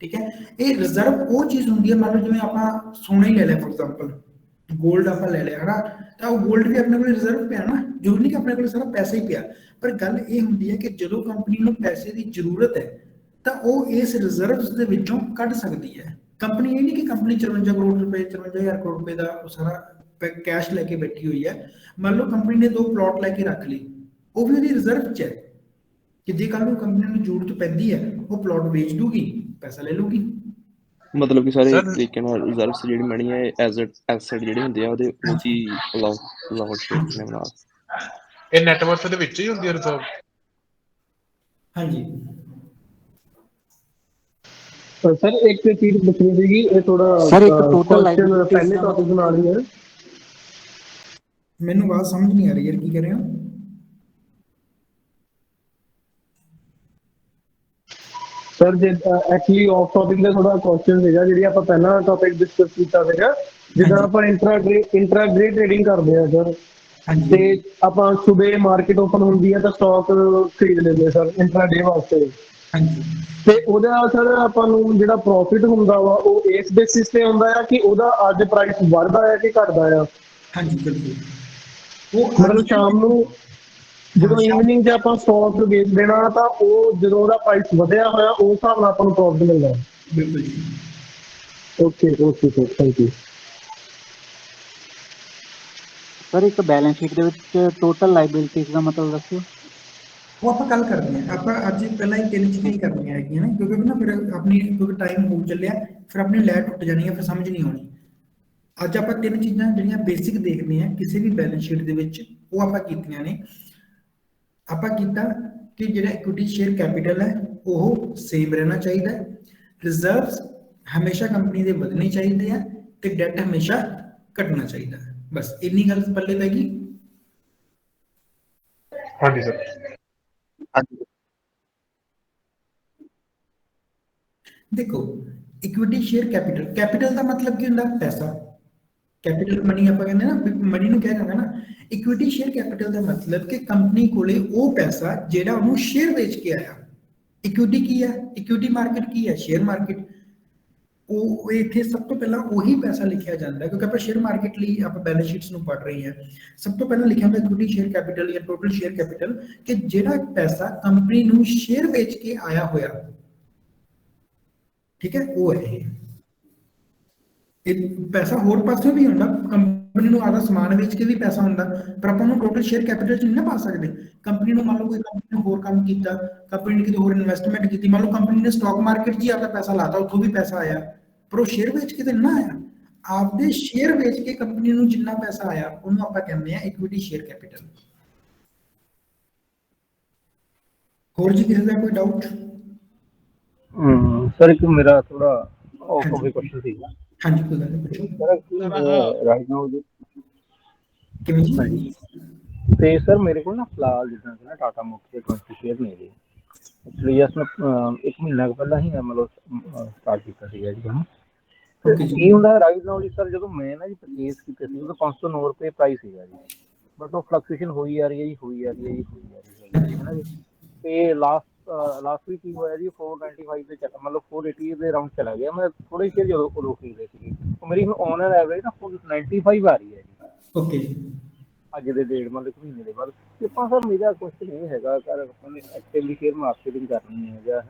ਠੀਕ ਹੈ। ਇਹ ਰਿਜ਼ਰਵ ਉਹ ਚੀਜ਼ ਹੁੰਦੀ ਹੈ, ਮੰਨ ਲਓ ਜਿਵੇਂ ਆਪਾਂ ਸੋਨਾ ਹੀ ਲੈ ਲਿਆ ਫੋਰ ਐਗਜ਼ਾਮਪਲ, ਗੋਲਡ ਆਪਾਂ ਲੈ ਲਿਆ ਹਨਾ, ਤਾਂ ਉਹ ਗੋਲਡ ਵੀ ਆਪਣੇ ਕੋਲ ਰਿਜ਼ਰਵ ਪਿਆ ਨਾ, ਜ਼ਰੂਰੀ ਨਹੀਂ ਕਿ ਆਪਣੇ ਕੋਲ ਸਾਰਾ ਪੈਸਾ ਹੀ ਪਿਆ, ਪਰ ਗੱਲ ਇਹ ਹੁੰਦੀ ਹੈ ਕਿ ਜਦੋਂ ਕੰਪਨੀ ਨੂੰ ਪੈਸੇ ਦੀ ਜ਼ਰੂਰਤ ਹੈ ਤਾਂ ਉਹ ਇਸ ਰਿਜ਼ਰਵਸ ਦੇ ਵਿੱਚੋਂ ਕੱਢ ਸਕਦੀ ਹੈ। ਕੰਪਨੀ ਇਹ ਨਹੀਂ ਕਿ ਕੰਪਨੀ 54 ਕਰੋੜ ਰੁਪਏ 54,000 ਕਰੋੜ ਰੁਪਏ ਦਾ ਸਾਰਾ ਕੈਸ਼ ਲੈ ਕੇ ਬੈਠੀ ਹੋਈ ਹੈ। ਮੰਨ ਲਓ ਕੰਪਨੀ ਨੇ 2 ਪਲਾਟ ਲੈ ਕੇ ਰੱਖ ਲਈ, ਉਹ ਵੀ ਉਹਦੀ ਰਿਜ਼ਰਵ 'ਚ ਹੈ ਕਿ ਜੇ ਕੱਲ ਨੂੰ ਕੰਪਨੀ ਨੂੰ ਜ਼ਰੂਰਤ ਪੈਂਦੀ ਹੈ ਉਹ ਪਲਾਟ ਵੇਚ ਦੂਗੀ, ਪੈਸਾ ਲੈ ਲੂਗੀ। ਮਤਲਬ ਕਿ ਸਾਰੇ ਤਰੀਕੇ ਨਾਲ ਰਿਜ਼ਰਵਸ ਜਿਹੜੀ ਮਨੀ ਹੈ ਐਸੈਟ ਜਿਹੜੇ ਹੁੰਦੇ ਆ ਉਹਦੀ ਅਲਾਉਡ ਨਾਲ ਇਹ ਨੈਟਵਰਕ ਦੇ ਵਿੱਚ ਹੀ ਹੁੰਦੀ ਹੈ ਰਿਜ਼ਰਵ? ਹਾਂਜੀ ਸਰ ਇੱਕ ਚੀਜ਼ ਪੁੱਛਣੀ ਸੀਗੀ, ਇਹ ਥੋੜਾ ਸਰ ਇੱਕ ਟੋਟਲ ਕੁਐਸਚਨ ਪਹਿਲੇ ਟੌਪਿਕ ਨਾਲ ਹੀ ਹੈ। ਮੈਨੂੰ ਬਾਤ ਸਮਝ ਨਹੀਂ ਆ ਰਹੀ ਯਾਰ, ਕੀ ਕਰ ਰਹੇ ਹੋ? ਸਰ ਜੇ ਐਕਚੁਅਲੀ ਆਫ ਟੌਪਿਕ ਦਾ ਥੋੜਾ ਕੁਐਸਚਨ ਸੀਗਾ, ਜਿਹੜੀ ਆਪਾਂ ਪਹਿਲਾਂ ਟੌਪਿਕ ਡਿਸਕਸ ਕੀਤਾ ਸੀਗਾ, ਜਿੱਦਾਂ ਆਪਾਂ ਇੰਟਰਾਡੇ ਟ੍ਰੇਡਿੰਗ ਕਰਦੇ ਆ ਸਰ, ਤੇ ਆਪਾਂ ਸਵੇਰੇ ਮਾਰਕੀਟ ਓਪਨ ਹੁੰਦੀ ਹੈ ਤਾਂ ਸਟਾਕ ਖਰੀਦ ਲੈਂਦੇ ਆ ਸਰ ਇੰਟਰਾਡੇ ਵਾਸਤੇ, ਤੇ ਉਹਦਾ ਸਰ ਆਪਾਂ ਨੂੰ ਜਿਹੜਾ ਪ੍ਰੋਫਿਟ ਹੁੰਦਾ ਵਾ ਉਹ ਇਸ ਬੇਸਿਸ ਤੇ ਹੁੰਦਾ ਆ ਕਿ ਉਹਦਾ ਅੱਜ ਪ੍ਰਾਈਸ ਵੱਧਦਾ ਹੈ ਕਿ ਘਟਦਾ ਆ? ਹਾਂਜੀ ਬਿਲਕੁਲ। ਉਹ ਮਤਲਬ ਸ਼ਾਮ ਨੂੰ ਜਦੋਂ ਈਵਨਿੰਗ 'ਚ ਆਪਾਂ ਸਟਾਕ ਵੇਚ ਦੇਣਾ ਤਾਂ ਉਹ ਜਦੋਂ ਉਹਦਾ ਪ੍ਰਾਈਸ ਵਧਿਆ ਹੋਇਆ ਉਸ ਹਿਸਾਬ ਨਾਲ ਆਪਾਂ ਨੂੰ ਪ੍ਰੋਫਿਟ ਮਿਲਦਾ। ਬਿਲਕੁਲ ਜੀ। Okay sir, thank you. Sir ਇੱਕ ਬੈਲੈਂਸ ਸ਼ੀਟ ਦੇ ਵਿੱਚ ਟੋਟਲ ਲਾਇਬਿਲਿਟੀਜ਼ ਦਾ ਮਤਲਬ ਦੱਸਿਓ। ਉਹ ਆਪਾਂ ਕੱਲ ਕਰਦੇ ਹਾਂ, ਆਪਾਂ ਅੱਜ ਪਹਿਲਾਂ ਹੀ ਤਿੰਨ ਚੀਜ਼ਾਂ ਹੀ ਕਰਨੀਆਂ ਹੈਗੀਆਂ ਨੇ, ਕਿਉਂਕਿ ਨਾ ਫਿਰ ਆਪਣੀ ਕਿਉਂਕਿ ਟਾਈਮ ਹੋ ਚੱਲਿਆ, ਫਿਰ ਆਪਣੀ ਲੈ ਟੁੱਟ ਜਾਣੀ ਹੈ, ਫਿਰ ਸਮਝ ਨਹੀਂ ਆਉਣੀ। ਅੱਜ ਆਪਾਂ ਤਿੰਨ ਚੀਜ਼ਾਂ ਜਿਹੜੀਆਂ ਬੇਸਿਕ ਦੇਖਦੇ ਹਾਂ ਕਿਸੇ ਵੀ ਬੈਲੈਂਸ ਸ਼ੀਟ ਦੇ ਵਿੱਚ, ਉਹ ਆਪਾਂ ਕੀਤੀਆਂ ਨੇ। ਆਪਾਂ ਕੀਤਾ ਕਿ ਜਿਹੜਾ ਇਕੁਇਟੀ ਸ਼ੇਅਰ ਕੈਪੀਟਲ ਹੈ ਉਹ ਸੇਮ ਰਹਿਣਾ ਚਾਹੀਦਾ ਹੈ, ਰਿਜ਼ਰਵਸ ਹਮੇਸ਼ਾ ਕੰਪਨੀ ਦੇ ਵਧਣੇ ਚਾਹੀਦੇ ਆ, ਤੇ ਡੈਟ ਹਮੇਸ਼ਾ ਘਟਣਾ ਚਾਹੀਦਾ ਹੈ। ਬਸ ਇੰਨੀ ਗੱਲ ਪੱਲੇ ਪੈ ਗਈ। ਹਾਂਜੀ ਸਰ। ਦੇਖੋ ਇਕੁਇਟੀ ਸ਼ੇਅਰ ਕੈਪੀਟਲ ਦਾ ਮਤਲਬ ਕੀ ਹੁੰਦਾ? ਪੈਸਾ। ਕੈਪੀਟਲ ਮਨੀ ਆਪਾਂ ਕਹਿੰਦੇ ਨਾ, ਮਨੀ ਨੂੰ ਕਿਹਾ ਜਾਂਦਾ ਨਾ। ਇਕੁਇਟੀ ਸ਼ੇਅਰ ਕੈਪੀਟਲ ਦਾ ਮਤਲਬ ਕਿ ਕੰਪਨੀ ਕੋਲੇ ਉਹ ਪੈਸਾ ਜਿਹੜਾ ਉਹਨੂੰ ਸ਼ੇਅਰ ਵੇਚ ਕੇ ਆਇਆ। ਇਕੁਇਟੀ ਕੀ ਹੈ? ਇਕੁਇਟੀ ਮਾਰਕੀਟ ਕੀ ਹੈ? Share market. ਉਹ ਇੱਥੇ ਸਭ ਤੋਂ ਪਹਿਲਾਂ ਉਹੀ ਪੈਸਾ ਲਿਖਿਆ ਜਾਂਦਾ, ਕਿਉਂਕਿ ਆਪਾਂ ਸ਼ੇਅਰ ਮਾਰਕੀਟ ਲਈ ਆਪਾਂ ਬੈਲੈਂਸ ਸ਼ੀਟਸ ਨੂੰ ਪੜ੍ਹ ਰਹੇ ਹਾਂ। ਸਭ ਤੋਂ ਪਹਿਲਾਂ ਲਿਖਿਆ ਹੁੰਦਾ ਇਕੁਇਟੀ ਸ਼ੇਅਰ ਕੈਪੀਟਲ ਜਾਂ ਟੋਟਲ ਸ਼ੇਅਰ ਕੈਪੀਟਲ, ਕਿ ਜਿਹੜਾ ਪੈਸਾ ਕੰਪਨੀ ਨੂੰ ਸ਼ੇਅਰ ਵੇਚ ਕੇ ਆਇਆ ਹੋਇਆ, ਠੀਕ ਹੈ, ਉਹ ਹੈ ਇਹ ਪੈਸਾ। ਹੋਰ ਪਾਸੇ ਵੀ ਹੁੰਦਾ, ਕੰਪਨੀ ਨੂੰ ਆਦਾ ਸਮਾਨ ਵੇਚ ਕੇ ਵੀ ਪੈਸਾ ਹੁੰਦਾ, ਪਰ ਆਪਾਂ ਨੂੰ ਟੋਟਲ ਸ਼ੇਅਰ ਕੈਪੀਟਲ ਚ ਨਹੀਂ ਨਾ ਪਾ ਸਕਦੇ। ਕੰਪਨੀ ਨੂੰ ਮੰਨ ਲਓ ਕੋਈ ਕੰਪਨੀ ਨੇ ਹੋਰ ਕੰਮ ਕੀਤਾ, ਕੰਪਨੀ ਨੇ ਕਿਤੇ ਹੋਰ ਇਨਵੈਸਟਮੈਂਟ ਕੀਤੀ, ਮੰਨ ਲਓ ਕੰਪਨੀ ਨੇ ਸਟਾਕ ਮਾਰਕੀਟ 'ਚ ਹੀ ਆਪਦਾ ਪੈਸਾ ਲਾਤਾ, ਉੱਥੋਂ ਵੀ ਪੈਸਾ ਆਇਆ, ਪਰ ਉਹ ਸ਼ੇਅਰ ਵੇਚ ਕੇ ਤਾਂ ਨਾ ਆਇਆ। ਆਪਦੇ ਸ਼ੇਅਰ ਵੇਚ ਕੇ ਕੰਪਨੀ ਨੂੰ ਜਿੰਨਾ ਪੈਸਾ ਆਇਆ ਉਹਨੂੰ ਆਪਾਂ ਕਹਿੰਦੇ ਆ ਇਕੁਇਟੀ ਸ਼ੇਅਰ ਕੈਪੀਟਲ। ਹੋਰ ਜੀ ਕਿਸੇ ਦਾ ਕੋਈ ਡਾਊਟ? ਸਰ ਇੱਕ ਮੇਰਾ ਥੋੜਾ ਆਫ ਟੌਪਿਕ ਕੁਐਸਚਨ ਸੀਗਾ। ਹਾਂਜੀ ਕੋਈ ਗੱਲ ਨਹੀਂ, ਪੁੱਛੋ। ਸਰ ਰਾਈਟ ਨਾਓ ਜੀ ਕਿਵੇਂ ਜੀ? ਹਾਂਜੀ, ਤੇ ਸਰ ਮੇਰੇ ਕੋਲ ਨਾ ਫਿਲਹਾਲ ਜਿੱਦਾਂ ਕਿ ਨਾ ਟਾਟਾ ਮੋਟਰਸ ਦੇ 20 ਸ਼ੇਅਰ ਨੇ ਜੀ। ਐਕਚੁਅਲੀ ਜਸਟ ਮੈਂ 1 ਮਹੀਨਾ ਕੁ ਪਹਿਲਾਂ ਹੀ ਮਤਲਬ ਸਟਾਰਟ ਕੀਤਾ ਸੀਗਾ ਜੀ ਕੰਮ। ਕੀ ਹੁੰਦਾ ਰਾਈਟ ਨਾਓ ਜੀ ਸਰ, ਜਦੋਂ ਮੈਂ ਨਾ ਜੀ ਪਰਚੇਸ ਕੀਤੇ ਸੀ ਉਦੋਂ 509 ਰੁਪਏ ਪ੍ਰਾਈਸ ਸੀਗਾ ਜੀ, ਬਟ ਉਹ ਫਲਕਚੁਏਸ਼ਨ ਹੋਈ ਆ ਰਹੀ ਹੈ ਜੀ ਹੈਗੀ ਹੈ ਨਾ ਜੀ। ਤੇ ਲਾਸਟ ਵੀਕ ਕੀ ਹੋਇਆ ਜੀ 495 ਤੇ ਚੱਲ ਮਤਲਬ 480 ਦੇ ਰਾਊਂਡ ਚਲਾ ਗਿਆ। ਮੈਂ ਥੋੜੇ ਚਿਰ ਜਦੋਂ ਉਦੋਂ ਖਰੀਦ ਲਈ ਸੀਗੀ ਮੇਰੀ ਹੁਣ ਔਨ ਐਵਰੇਜ ਨਾ 495 ਆ ਰਹੀ ਹੈ ਜੀ। ਓਕੇ ਅੱਜ ਦੇ ਡੇਢ ਮਤਲਬ ਮਹੀਨੇ ਦੇ ਬਾਅਦ। ਤੇ ਆਪਾਂ ਸਰ ਮੇਰਾ ਕੁਐਸਚਨ ਇਹ ਹੈਗਾ ਸਰ ਆਪਾਂ ਨੇ ਐਕਚੁਅਲੀ ਸ਼ੇਅਰ ਮਾਰਕੀਟਿੰਗ ਕਰਨੀ ਹੈ ਜਾਂ